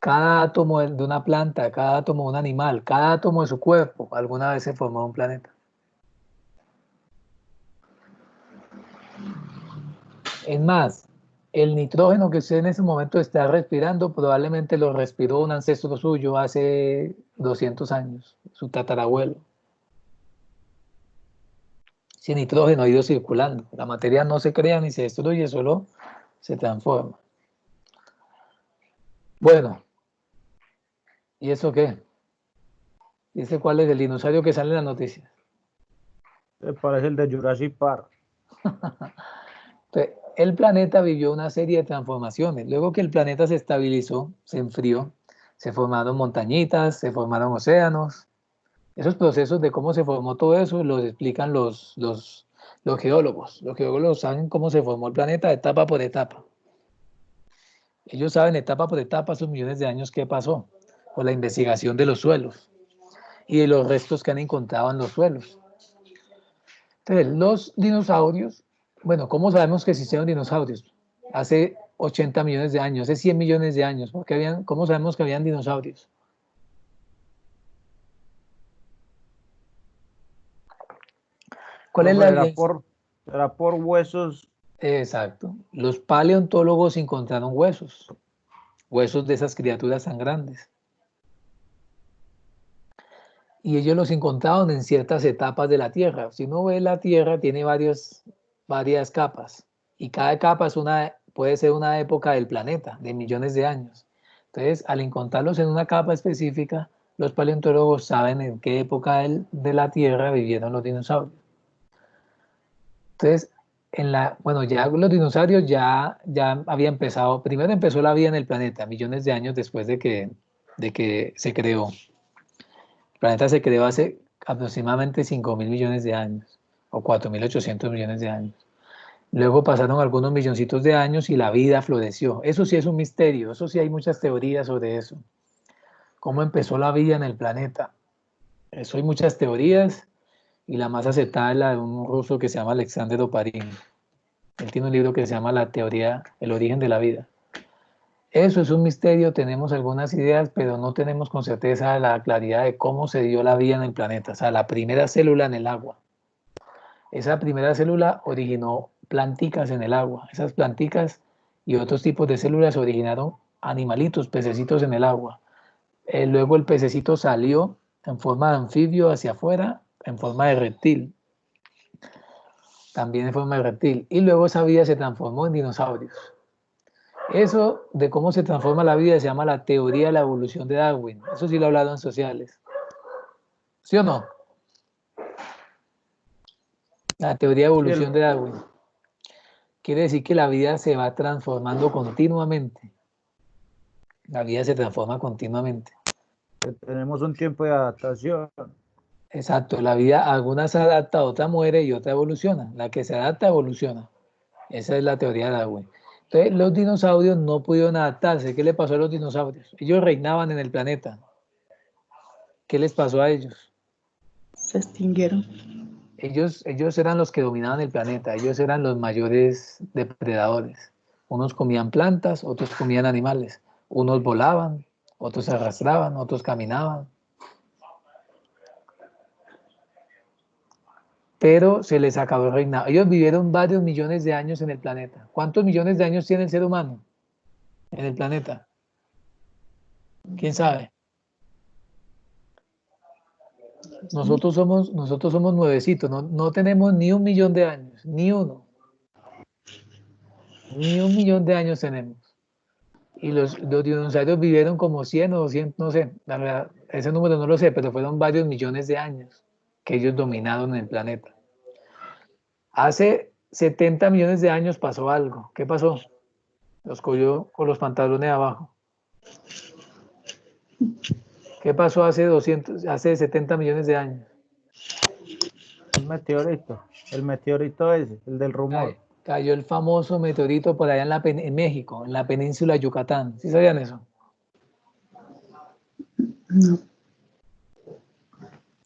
Cada átomo de una planta, cada átomo de un animal, cada átomo de su cuerpo alguna vez se formó en un planeta. Es más, el nitrógeno que usted en ese momento está respirando probablemente lo respiró un ancestro suyo hace 200 años, su tatarabuelo. Ese nitrógeno ha ido circulando. La materia no se crea ni se destruye, solo se transforma. Bueno, ¿y eso qué? ¿Dice cuál es el dinosaurio que sale en las noticias? Parece el de Jurassic Park. Entonces, el planeta vivió una serie de transformaciones. Luego que el planeta se estabilizó, se enfrió, se formaron montañitas, se formaron océanos. Esos procesos de cómo se formó todo eso los explican los geólogos. Los geólogos saben cómo se formó el planeta etapa por etapa. Ellos saben etapa por etapa, esos millones de años que pasó, por la investigación de los suelos y de los restos que han encontrado en los suelos. Entonces, los dinosaurios, bueno, ¿cómo sabemos que existieron dinosaurios? Hace 80 millones de años, es 100 millones de años. Porque ¿cómo sabemos que habían dinosaurios? ¿Cuál es la evidencia? Era por huesos. Exacto. Los paleontólogos encontraron huesos de esas criaturas tan grandes. Y ellos los encontraron en ciertas etapas de la Tierra. Si uno ve la Tierra, tiene varias capas. Y cada capa puede ser una época del planeta, de millones de años. Entonces, al encontrarlos en una capa específica, los paleontólogos saben en qué época de la Tierra vivieron los dinosaurios. Entonces, ya los dinosaurios ya había empezado, primero empezó la vida en el planeta, millones de años después de que se creó. El planeta se creó hace aproximadamente 5.000 millones de años, o 4.800 millones de años. Luego pasaron algunos milloncitos de años y la vida floreció. Eso sí es un misterio, eso sí hay muchas teorías sobre eso. ¿Cómo empezó la vida en el planeta? Eso hay muchas teorías y la más aceptada es la de un ruso que se llama Alexander Oparin. Él tiene un libro que se llama La teoría, el origen de la vida. Eso es un misterio, tenemos algunas ideas, pero no tenemos con certeza la claridad de cómo se dio la vida en el planeta. O sea, la primera célula en el agua. Esa primera célula originó planticas en el agua. Esas planticas y otros tipos de células originaron animalitos, pececitos en el agua. Luego el pececito salió en forma de anfibio hacia afuera, en forma de reptil. También en forma de reptil. Y luego esa vida se transformó en dinosaurios. Eso de cómo se transforma la vida se llama la teoría de la evolución de Darwin. Eso sí lo he hablado en sociales. ¿Sí o no? La teoría de evolución de Darwin. Quiere decir que la vida se va transformando continuamente. La vida se transforma continuamente. Tenemos un tiempo de adaptación. Exacto, la vida, algunas se adapta, otra muere y otra evoluciona. La que se adapta evoluciona. Esa es la teoría de Darwin. Entonces, los dinosaurios no pudieron adaptarse. ¿Qué le pasó a los dinosaurios? Ellos reinaban en el planeta. ¿Qué les pasó a ellos? Se extinguieron. Ellos eran los que dominaban el planeta. Ellos eran los mayores depredadores. Unos comían plantas, otros comían animales. Unos volaban, otros se arrastraban, otros caminaban. Pero se les acabó el reinado. Ellos vivieron varios millones de años en el planeta. ¿Cuántos millones de años tiene el ser humano en el planeta? ¿Quién sabe? Nosotros somos nuevecitos, no tenemos ni 1 millón de años, ni uno. Ni 1 millón de años tenemos. Y los dinosaurios vivieron como 100 o 200, no sé, la verdad, ese número no lo sé, pero fueron varios millones de años que ellos dominaron el planeta. Hace 70 millones de años pasó algo. ¿Qué pasó? Los cogió con los pantalones abajo. ¿Qué pasó hace 70 millones de años? Un meteorito. El meteorito ese, el del rumor. Cayó el famoso meteorito por allá en México, en la península de Yucatán. ¿Sí sabían eso? No.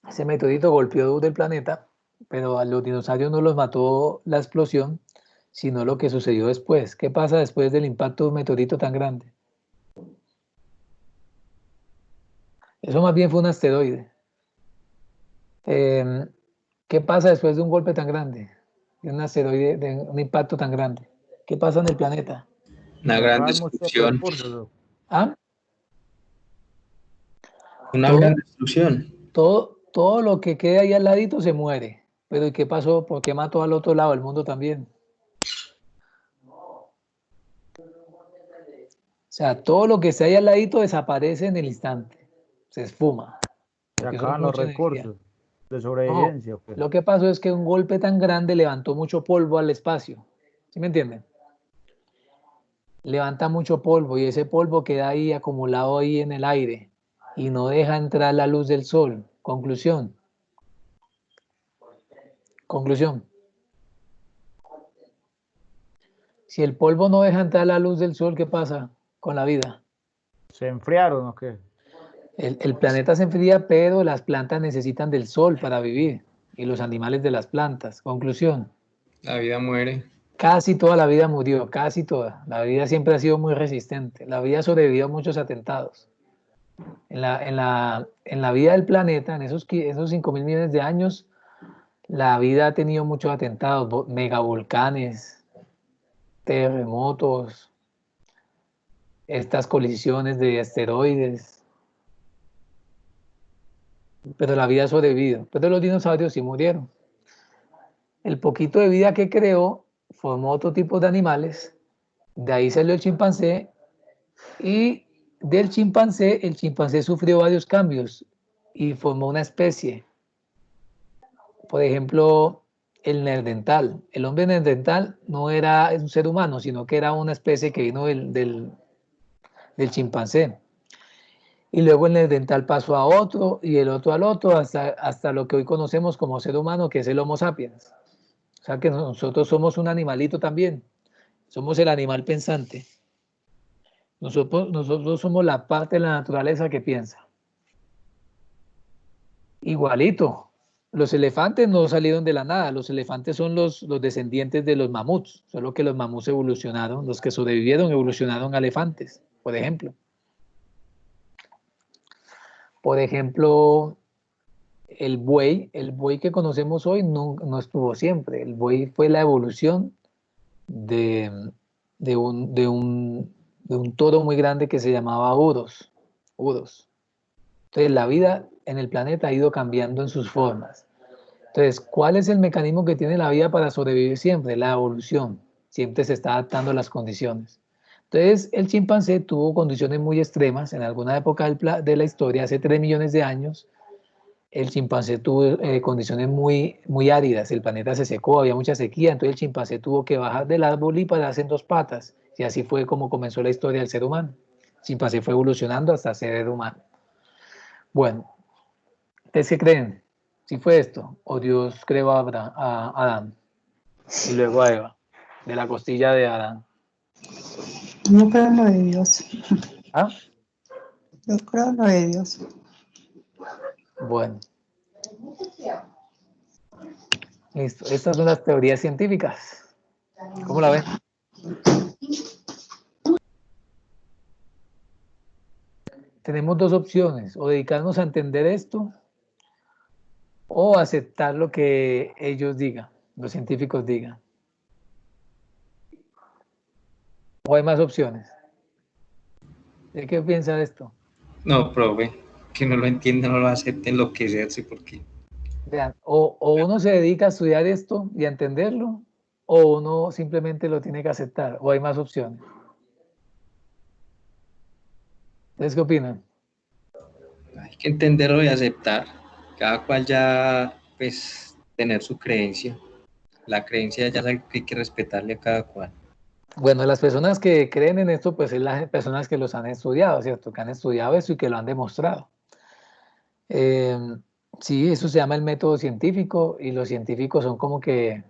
Ese meteorito golpeó duro el planeta, pero a los dinosaurios no los mató la explosión, sino lo que sucedió después. ¿Qué pasa después del impacto de un meteorito tan grande? Eso más bien fue un asteroide. ¿Qué pasa después de un golpe tan grande? De un asteroide, de un impacto tan grande. ¿Qué pasa en el planeta? Una gran destrucción. ¿Ah? Una gran destrucción. Todo lo que queda ahí al ladito se muere. Pero ¿y qué pasó? ¿Por qué mató al otro lado? El mundo también. O sea, todo lo que está ahí al ladito desaparece en el instante. Se esfuma. Se acaban los recursos de sobrevivencia. No, lo que pasó es que un golpe tan grande levantó mucho polvo al espacio. ¿Sí me entienden? Levanta mucho polvo y ese polvo queda ahí acumulado ahí en el aire y no deja entrar la luz del sol. Conclusión. Si el polvo no deja entrar la luz del sol, ¿qué pasa con la vida? ¿Se enfriaron o qué? El planeta se enfría, pero las plantas necesitan del sol para vivir y los animales de las plantas. Conclusión. La vida muere. casi toda la vida murió, casi toda. La vida siempre ha sido muy resistente. La vida sobrevivió a muchos atentados. En la vida del planeta, en esos 5.000 millones de años, la vida ha tenido muchos atentados, megavolcanes, terremotos, estas colisiones de asteroides. Pero la vida ha sobrevivido. Pero los dinosaurios sí murieron. El poquito de vida que creó formó otro tipo de animales. De ahí salió el chimpancé. Y del chimpancé, el chimpancé sufrió varios cambios y formó una especie. Por ejemplo, el neandertal. El hombre neandertal no era un ser humano, sino que era una especie que vino del chimpancé. Y luego el neandertal pasó a otro y el otro al otro, hasta lo que hoy conocemos como ser humano, que es el Homo sapiens. O sea que nosotros somos un animalito también. Somos el animal pensante. Nosotros somos la parte de la naturaleza que piensa. Igualito. Los elefantes no salieron de la nada. Los elefantes son los descendientes de los mamuts. Solo que los mamuts evolucionaron. Los que sobrevivieron evolucionaron a elefantes, por ejemplo. Por ejemplo, el buey que conocemos hoy no estuvo siempre. El buey fue la evolución de un toro muy grande que se llamaba Uros. Entonces la vida en el planeta ha ido cambiando en sus formas. Entonces, ¿cuál es el mecanismo que tiene la vida para sobrevivir siempre? La evolución. Siempre se está adaptando a las condiciones. Entonces, el chimpancé tuvo condiciones muy extremas en alguna época de la historia, hace 3 millones de años. El chimpancé tuvo condiciones muy áridas, el planeta se secó, había mucha sequía, entonces el chimpancé tuvo que bajar del árbol y pararse en 2 patas. Y así fue como comenzó la historia del ser humano. El chimpancé fue evolucionando hasta ser humano. Bueno, ¿ustedes qué creen? ¿Sí fue esto? ¿O Dios creó a Adán y luego a Eva, de la costilla de Adán? No creo en lo de Dios. ¿Ah? Yo creo en lo de Dios. Bueno. Listo. Estas son las teorías científicas. ¿Cómo la ven? Tenemos 2 opciones, o dedicarnos a entender esto o aceptar lo que ellos digan, los científicos digan. ¿O hay más opciones? ¿De qué piensa de esto? No, profe, que no lo entiendan, no lo acepten, enloquecerse, porque Vean, o uno se dedica a estudiar esto y a entenderlo, o uno simplemente lo tiene que aceptar, o hay más opciones. ¿Ustedes qué opinan? hay que entenderlo y aceptar. Cada cual ya, pues, tener su creencia. La creencia ya sabe que hay que respetarle a cada cual. Bueno, las personas que creen en esto, pues son las personas que los han estudiado, ¿cierto? Que han estudiado eso y que lo han demostrado. Eh, sí, eso se llama el método científico y los científicos son como que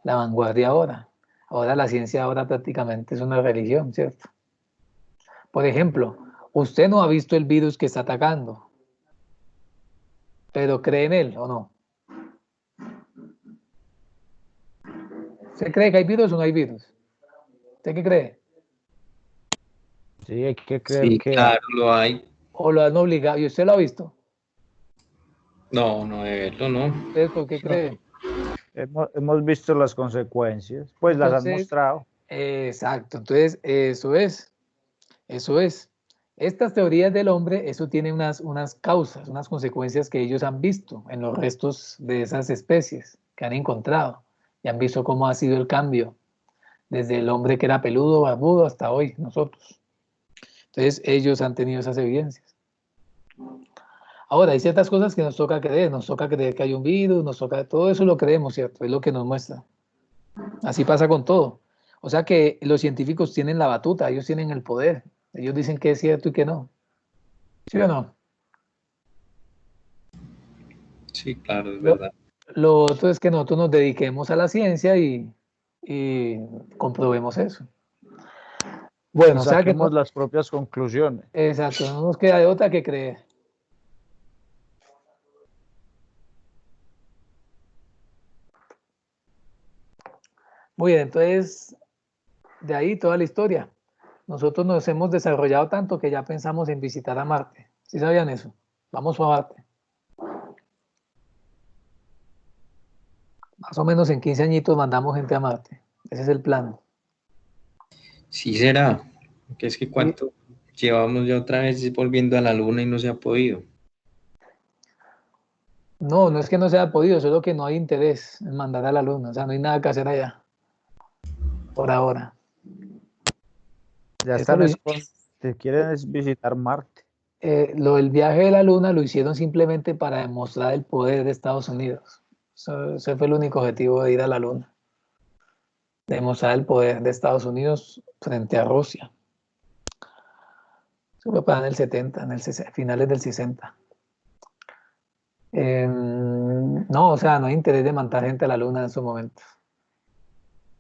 la vanguardia ahora. Ahora la ciencia ahora prácticamente es una religión, ¿cierto? Por ejemplo, usted no ha visto el virus que está atacando, pero cree en él o no. ¿Usted cree que hay virus o no hay virus? ¿Usted qué cree? Sí, hay que creer Sí, que claro, lo hay. ¿O lo han obligado? ¿Y usted lo ha visto? No, no, de verlo, no. ¿Ustedes por qué creen? hemos visto las consecuencias, pues las han Entonces, mostrado. exacto. Entonces, eso es. Eso es. Estas teorías del hombre, eso tiene unas causas, unas consecuencias que ellos han visto en los restos de esas especies que han encontrado y han visto cómo ha sido el cambio desde el hombre que era peludo, barbudo, hasta hoy, nosotros. Entonces, ellos han tenido esas evidencias. Ahora, hay ciertas cosas que nos toca creer que hay un virus, nos toca, todo eso lo creemos, ¿cierto? Es lo que nos muestra. Así pasa con todo. O sea que los científicos tienen la batuta, ellos tienen el poder. Ellos dicen que es cierto y que no. ¿Sí o no? Sí, claro, es Lo, verdad. lo otro es que nosotros nos dediquemos a la ciencia y comprobemos eso. Y Bueno, o sea que saquemos las propias conclusiones. exacto, no nos queda de otra que creer. Muy bien, entonces, de ahí toda la historia. Nosotros nos hemos desarrollado tanto que ya pensamos en visitar a Marte. ¿Sí sabían eso? Vamos a Marte. Más o menos en 15 añitos mandamos gente a Marte. Ese es el plan. Sí será, que es que Sí. cuánto llevamos ya otra vez volviendo a la luna y no se ha podido. No, no es que no se haya podido, solo que no hay interés en mandar a la Luna. O sea, no hay nada que hacer allá, por ahora. Ya Eso están, lo, es te quieren es visitar Marte. lo del viaje de la Luna lo hicieron simplemente para demostrar el poder de Estados Unidos. Ese fue el único objetivo de ir a la Luna. Demostrar el poder de Estados Unidos frente a Rusia. Eso fue para en el 70, finales del 60. No, o sea, no hay interés de mandar gente a la Luna en esos momentos.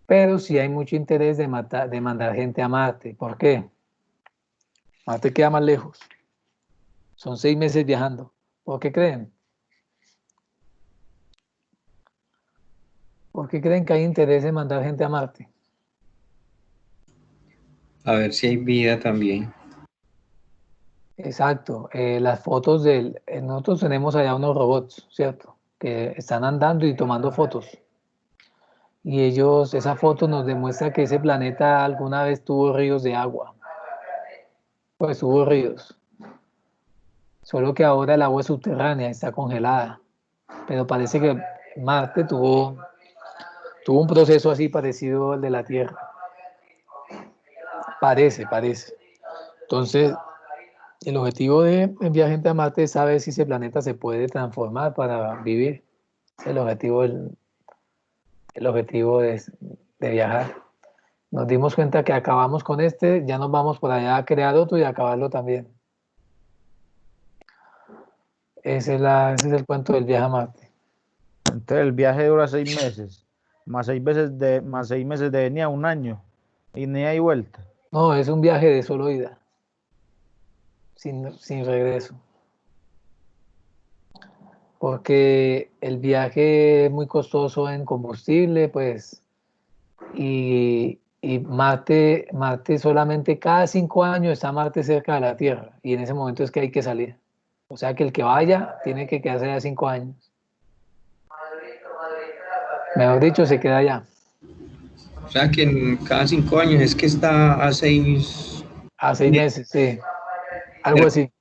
Pero sí hay mucho interés de mandar gente a Marte. ¿Por qué? Marte queda más lejos. Son 6 meses viajando. ¿Por qué creen? ¿Por qué creen que hay interés en mandar gente a Marte? A ver si hay vida también. Exacto. Las fotos nosotros tenemos allá unos robots, ¿cierto? Que están andando y tomando fotos. Y esa foto nos demuestra que ese planeta alguna vez tuvo ríos de agua. Pues tuvo ríos. Solo que ahora el agua es subterránea, está congelada. Pero parece que Marte tuvo un proceso así parecido al de la Tierra. Parece. Entonces, el objetivo de enviar gente a Marte es saber si ese planeta se puede transformar para vivir. Es el objetivo de viajar. Nos dimos cuenta que acabamos con ya nos vamos por allá a crear otro y a acabarlo también. Ese es el cuento del viaje a Marte. Entonces el viaje dura 6 meses, más 6 meses de venida, un año, y ni hay vuelta. No, es un viaje de solo ida, sin regreso. Porque el viaje es muy costoso en combustible, pues, y Marte solamente cada 5 años está Marte cerca de la Tierra, y en ese momento es que hay que salir. O sea que el que vaya tiene que quedarse allá 5 años. Mejor dicho, se queda allá. O sea que en cada 5 años es que está a 6 A 6 meses, sí. Algo así.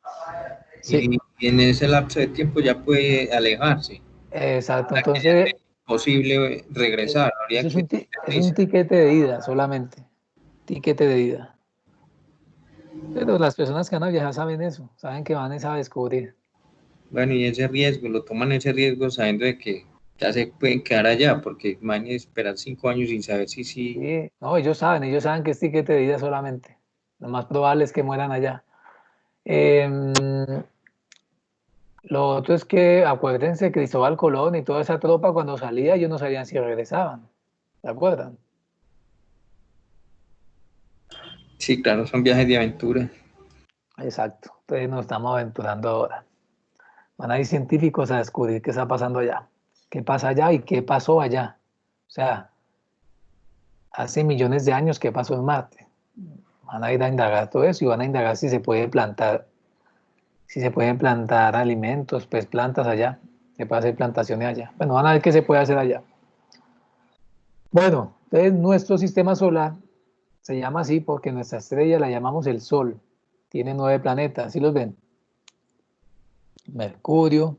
Sí, y en ese lapso de tiempo ya puede alejarse. exacto. O sea que ya Entonces, es posible regresar. Habría eso que es un tiquete de ida solamente. Tiquete de ida. Pero las personas que van a viajar saben eso, saben que van a descubrir. Bueno, y ese riesgo, lo toman ese riesgo sabiendo de que ya se pueden quedar allá, porque imagínense esperar 5 años sin saber si sí. Sí, no, ellos saben que es tiquete de ida solamente. Lo más probable es que mueran allá. Lo otro es que acuérdense, Cristóbal Colón y toda esa tropa cuando salía, ellos no sabían si regresaban. ¿Se acuerdan? Sí, claro, son viajes de aventura. Exacto. Entonces nos estamos aventurando ahora. Van a ir científicos a descubrir qué está pasando allá. ¿Qué pasa allá y qué pasó allá? O sea, hace millones de años que pasó en Marte. Van a ir a indagar todo eso y van a indagar si se pueden plantar alimentos, pues plantas allá. Se puede hacer plantaciones allá. Bueno, van a ver qué se puede hacer allá. Bueno, entonces nuestro sistema solar se llama así porque nuestra estrella la llamamos el Sol. Tiene 9 planetas, ¿sí los ven? Mercurio,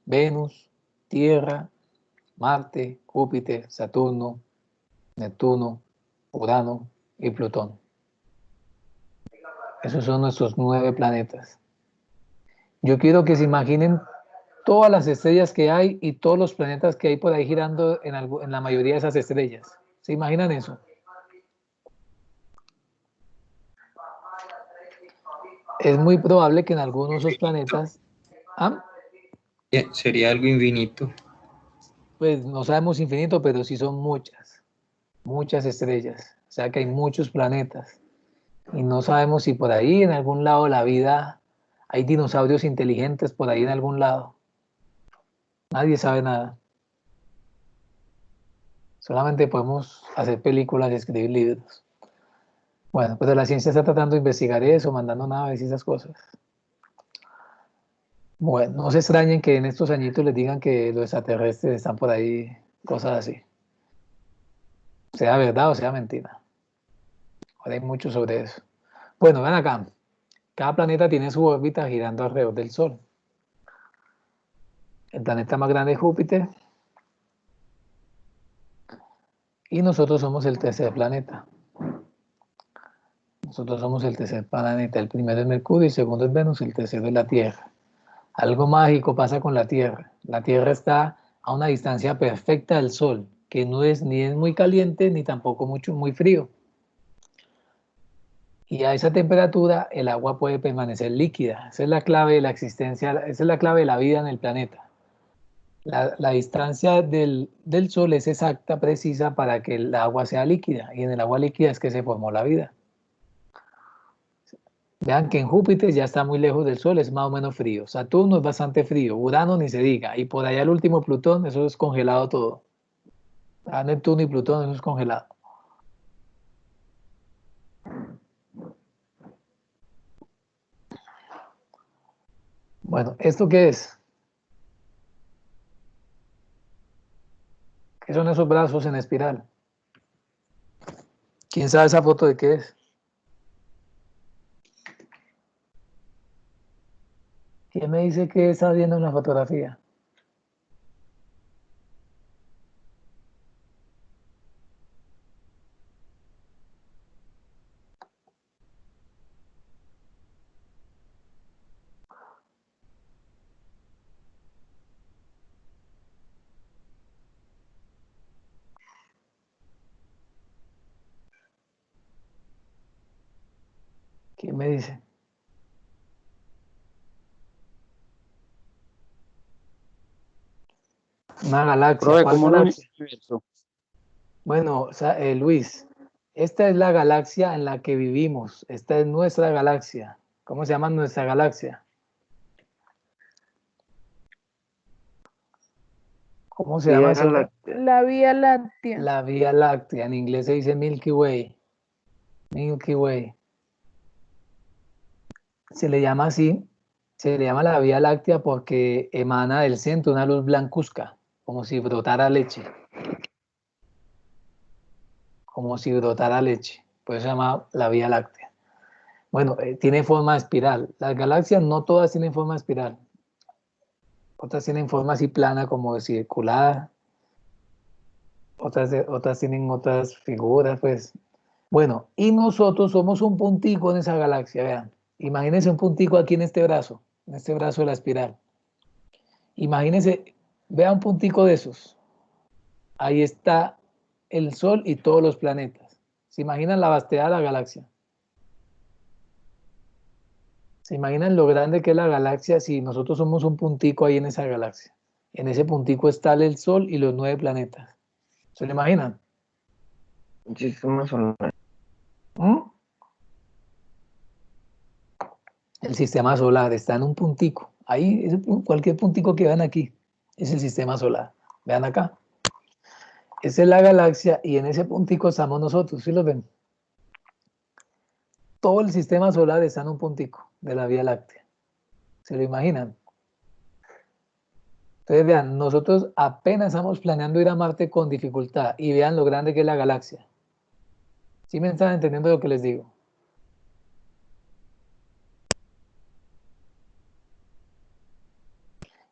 Venus, Tierra, Marte, Júpiter, Saturno, Neptuno, Urano y Plutón. Esos son nuestros 9 planetas. Yo quiero que se imaginen todas las estrellas que hay y todos los planetas que hay por ahí girando en la mayoría de esas estrellas. ¿Se imaginan eso? Es muy probable que en algunos de esos planetas, Sería algo infinito. pues no sabemos infinito, pero sí son muchas estrellas. O sea que hay muchos planetas. Y no sabemos si por ahí en algún lado de la vida hay dinosaurios inteligentes por ahí en algún lado. Nadie sabe nada. Solamente podemos hacer películas y escribir libros. Bueno, pues la ciencia está tratando de investigar eso, mandando naves y esas cosas. Bueno, no se extrañen que en estos añitos les digan que los extraterrestres están por ahí, cosas así. Sea verdad o sea mentira. Ahora hay mucho sobre eso. Bueno, ven acá. Cada planeta tiene su órbita girando alrededor del Sol. El planeta más grande es Júpiter y nosotros somos el tercer planeta. Nosotros somos el tercer planeta. El primero es Mercurio, el segundo es Venus, el tercero es la Tierra. Algo mágico pasa con la Tierra. La Tierra está a una distancia perfecta del Sol, que no es ni es muy caliente ni tampoco muy frío. Y a esa temperatura el agua puede permanecer líquida. Esa es la clave de la existencia, esa es la clave de la vida en el planeta. La distancia del Sol es exacta, precisa para que el agua sea líquida. Y en el agua líquida es que se formó la vida. Vean que en Júpiter ya está muy lejos del Sol, es más o menos frío. Saturno es bastante frío, Urano ni se diga. Y por allá el último Plutón, eso es congelado todo. Neptuno y Plutón, eso es congelado. Bueno, ¿esto qué es? ¿Qué son esos brazos en espiral? ¿Quién sabe esa foto de qué es? ¿Quién me dice qué está viendo en la fotografía? ¿Quién me dice? Una galaxia. Profe, ¿Cuál como un galaxia? universo. Bueno, o sea, Luis, esta es la galaxia en la que vivimos. Esta es nuestra galaxia. ¿Cómo se llama nuestra galaxia? ¿Cómo se llama Vía ese? Láctea. La Vía Láctea. La Vía Láctea. En inglés se dice Milky Way. Milky Way. Se le llama así, se le llama la Vía Láctea porque emana del centro una luz blancuzca, como si brotara leche. Como si brotara leche. Por eso se llama la Vía Láctea. Bueno, tiene forma de espiral. Las galaxias no todas tienen forma de espiral. Otras tienen forma así plana como circular. Otras tienen otras figuras, pues. Bueno, y nosotros somos un puntico en esa galaxia, vean. Imagínense un puntico aquí en este brazo de la espiral. Imagínense, vean un puntico de esos. Ahí está el Sol y todos los planetas. ¿Se imaginan la vastedad de la galaxia? ¿Se imaginan lo grande que es la galaxia si nosotros somos un puntico ahí en esa galaxia? En ese puntico está el Sol y los 9 planetas. ¿Se lo imaginan? Un sistema solar. ¿Mm? El sistema solar está en un puntico. Ahí, cualquier puntico que vean aquí es el sistema solar. Vean acá. Esa es la galaxia y en ese puntico estamos nosotros. ¿Sí lo ven? Todo el sistema solar está en un puntico de la Vía Láctea. ¿Se lo imaginan? Entonces vean, nosotros apenas estamos planeando ir a Marte con dificultad y vean lo grande que es la galaxia. ¿Sí me están entendiendo lo que les digo?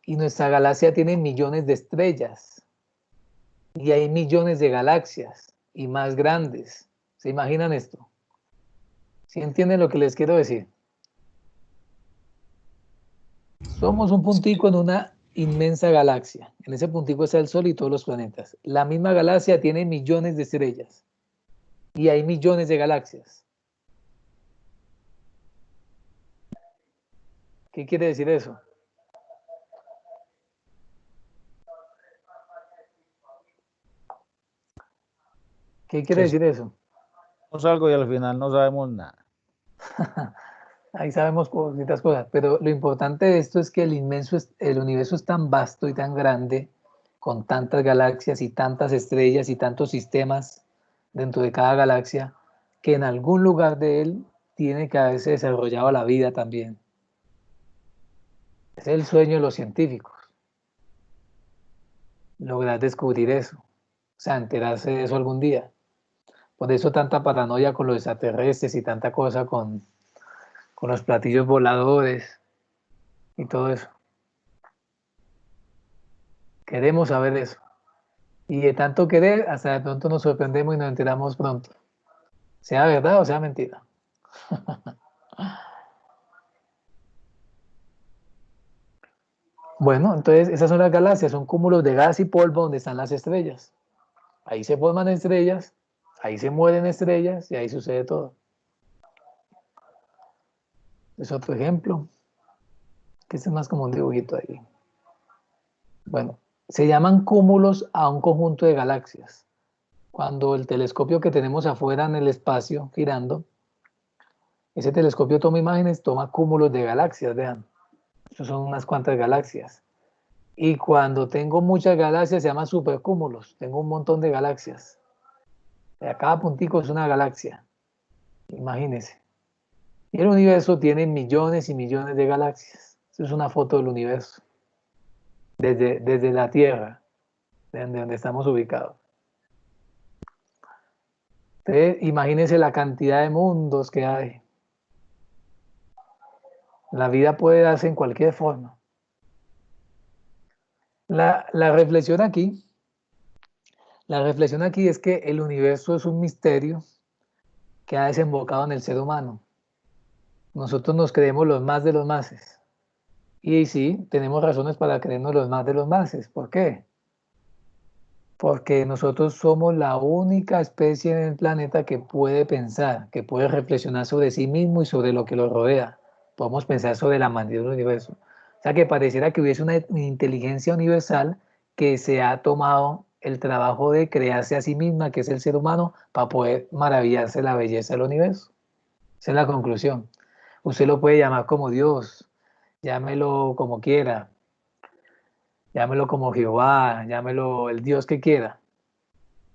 Y nuestra galaxia tiene millones de estrellas. Y hay millones de galaxias y más grandes. ¿Se imaginan esto? ¿Sí entienden lo que les quiero decir? Somos un puntico en una inmensa galaxia. En ese puntico está el Sol y todos los planetas. La misma galaxia tiene millones de estrellas. Y hay millones de galaxias. ¿Qué quiere decir eso? ¿Qué quiere decir eso? Algo y al final no sabemos nada. Ahí sabemos poquitas cosas, pero lo importante de esto es que el universo es tan vasto y tan grande con tantas galaxias y tantas estrellas y tantos sistemas dentro de cada galaxia, que en algún lugar de él tiene que haberse desarrollado la vida también. Es el sueño de los científicos, lograr descubrir eso, o sea, enterarse de eso algún día. Por eso tanta paranoia con los extraterrestres y tanta cosa con los platillos voladores y todo eso. Queremos saber eso. Y de tanto querer, hasta de pronto nos sorprendemos y nos enteramos pronto. Sea verdad o sea mentira. Bueno, entonces esas son las galaxias, son cúmulos de gas y polvo donde están las estrellas. Ahí se forman estrellas, ahí se mueren estrellas y ahí sucede todo. Es otro ejemplo, que este es más como un dibujito ahí. Bueno, se llaman cúmulos a un conjunto de galaxias. Cuando el telescopio que tenemos afuera en el espacio girando, ese telescopio toma imágenes, toma cúmulos de galaxias, vean. Estos son unas cuantas galaxias. Y cuando tengo muchas galaxias se llaman supercúmulos. Tengo un montón de galaxias. Cada puntico es una galaxia. Imagínense. Y el universo tiene millones y millones de galaxias. Esa es una foto del universo. Desde la Tierra, de donde estamos ubicados. Entonces, imagínense la cantidad de mundos que hay. La vida puede darse en cualquier forma. La reflexión aquí es que el universo es un misterio que ha desembocado en el ser humano. Nosotros nos creemos los más de los máses. Y sí, tenemos razones para creernos los más de los máses. ¿Por qué? Porque nosotros somos la única especie en el planeta que puede pensar, que puede reflexionar sobre sí mismo y sobre lo que lo rodea. Podemos pensar sobre la magnitud del universo. O sea que pareciera que hubiese una inteligencia universal que se ha tomado el trabajo de crearse a sí misma, que es el ser humano, para poder maravillarse de la belleza del universo. Esa es la conclusión. Usted lo puede llamar como Dios, llámelo como quiera, llámelo como Jehová, llámelo el Dios que quiera,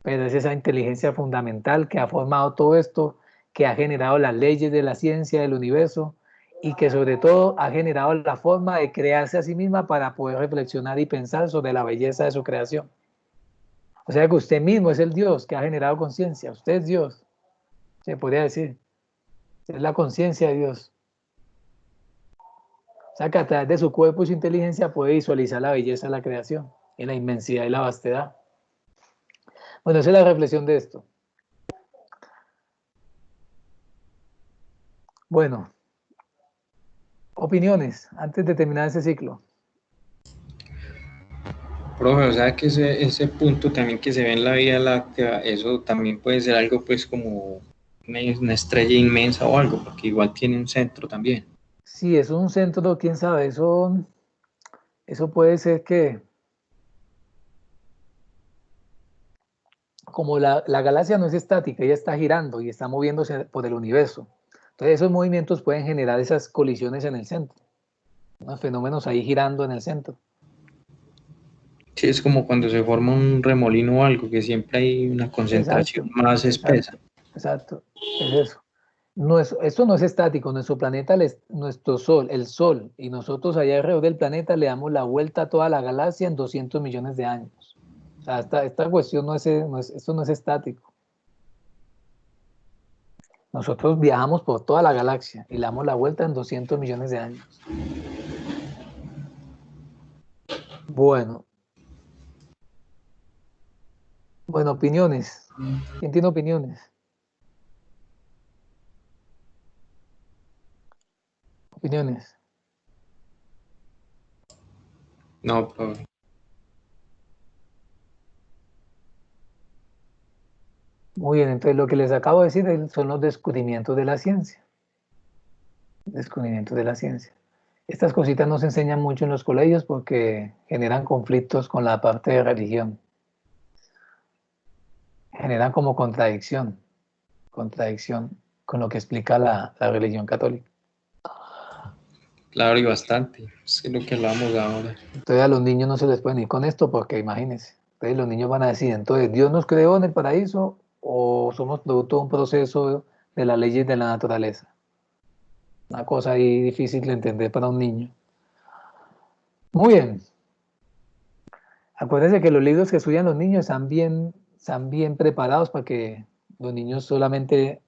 pero es esa inteligencia fundamental que ha formado todo esto, que ha generado las leyes de la ciencia del universo y que sobre todo ha generado la forma de crearse a sí misma para poder reflexionar y pensar sobre la belleza de su creación. O sea que usted mismo es el Dios que ha generado conciencia, usted es Dios, se podría decir, es la conciencia de Dios. O sea que a través de su cuerpo y su inteligencia puede visualizar la belleza de la creación, en la inmensidad y la vastedad. Bueno, esa es la reflexión de esto. Bueno, opiniones antes de terminar ese ciclo. Profe, o sea que ese punto también que se ve en la Vía Láctea, eso también puede ser algo pues como una estrella inmensa o algo, porque igual tiene un centro también. Sí, es un centro, quién sabe, eso puede ser que, como la galaxia no es estática, ella está girando y está moviéndose por el universo. Entonces esos movimientos pueden generar esas colisiones en el centro, unos fenómenos ahí girando en el centro. Sí, es como cuando se forma un remolino o algo, que siempre hay una concentración más espesa. Exacto, es eso. Esto no es estático, nuestro planeta, nuestro Sol, el Sol, y nosotros allá alrededor del planeta le damos la vuelta a toda la galaxia en 200 millones de años. O sea, esta cuestión esto no es estático. Nosotros viajamos por toda la galaxia y le damos la vuelta en 200 millones de años. Bueno, opiniones. ¿Quién tiene opiniones? Opiniones. No, profe. Muy bien, entonces lo que les acabo de decir son los descubrimientos de la ciencia. Descubrimientos de la ciencia. Estas cositas no se enseñan mucho en los colegios porque generan conflictos con la parte de religión. Generan como contradicción con lo que explica la religión católica. Claro, y bastante. Es lo que hablábamos ahora. Entonces a los niños no se les puede ir con esto porque imagínense. Entonces los niños van a decir, entonces, ¿Dios nos creó en el paraíso o somos producto de un proceso de las leyes de la naturaleza? Una cosa ahí difícil de entender para un niño. Muy bien. Acuérdense que los libros que estudian los niños están bien preparados para que los niños solamente,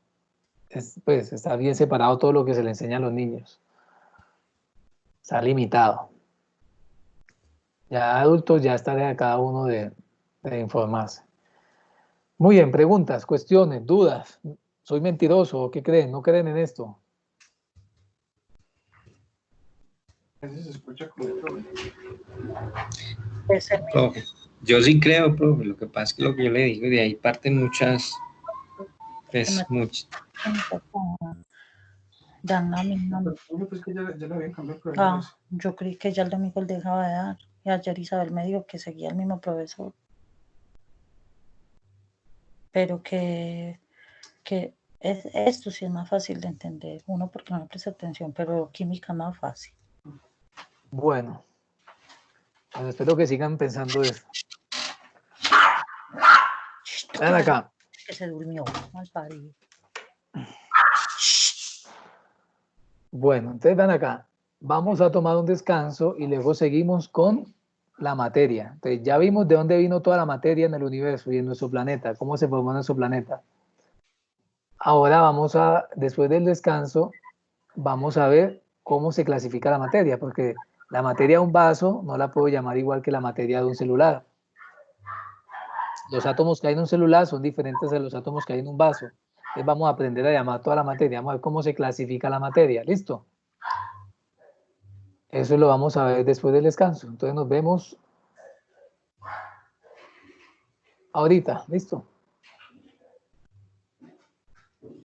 pues está bien separado todo lo que se le enseña a los niños. Está limitado. Ya adultos ya está de cada uno de informarse. Muy bien, preguntas, cuestiones, dudas. ¿Soy mentiroso? ¿Qué creen? ¿No creen en esto? Profe, yo sí creo, profe. Lo que pasa es que lo que yo le digo, de ahí parten muchas, pues, muchas. Dan a mí no. Yo creí que ya el domingo él dejaba de dar. Y ayer Isabel me dijo que seguía el mismo profesor. Pero que esto sí es más fácil de entender. Uno porque no le presta atención, pero química es más fácil. Bueno, pues espero que sigan pensando eso. Ven acá. Que se durmió, mal parido. Bueno, entonces ven acá. Vamos a tomar un descanso y luego seguimos con la materia. Entonces ya vimos de dónde vino toda la materia en el universo y en nuestro planeta, cómo se formó nuestro planeta. Ahora vamos a, después del descanso, vamos a ver cómo se clasifica la materia, porque la materia de un vaso no la puedo llamar igual que la materia de un celular. Los átomos que hay en un celular son diferentes a los átomos que hay en un vaso. Entonces vamos a aprender a llamar toda la materia, vamos a ver cómo se clasifica la materia. ¿Listo? Eso lo vamos a ver después del descanso. Entonces nos vemos ahorita. ¿Listo?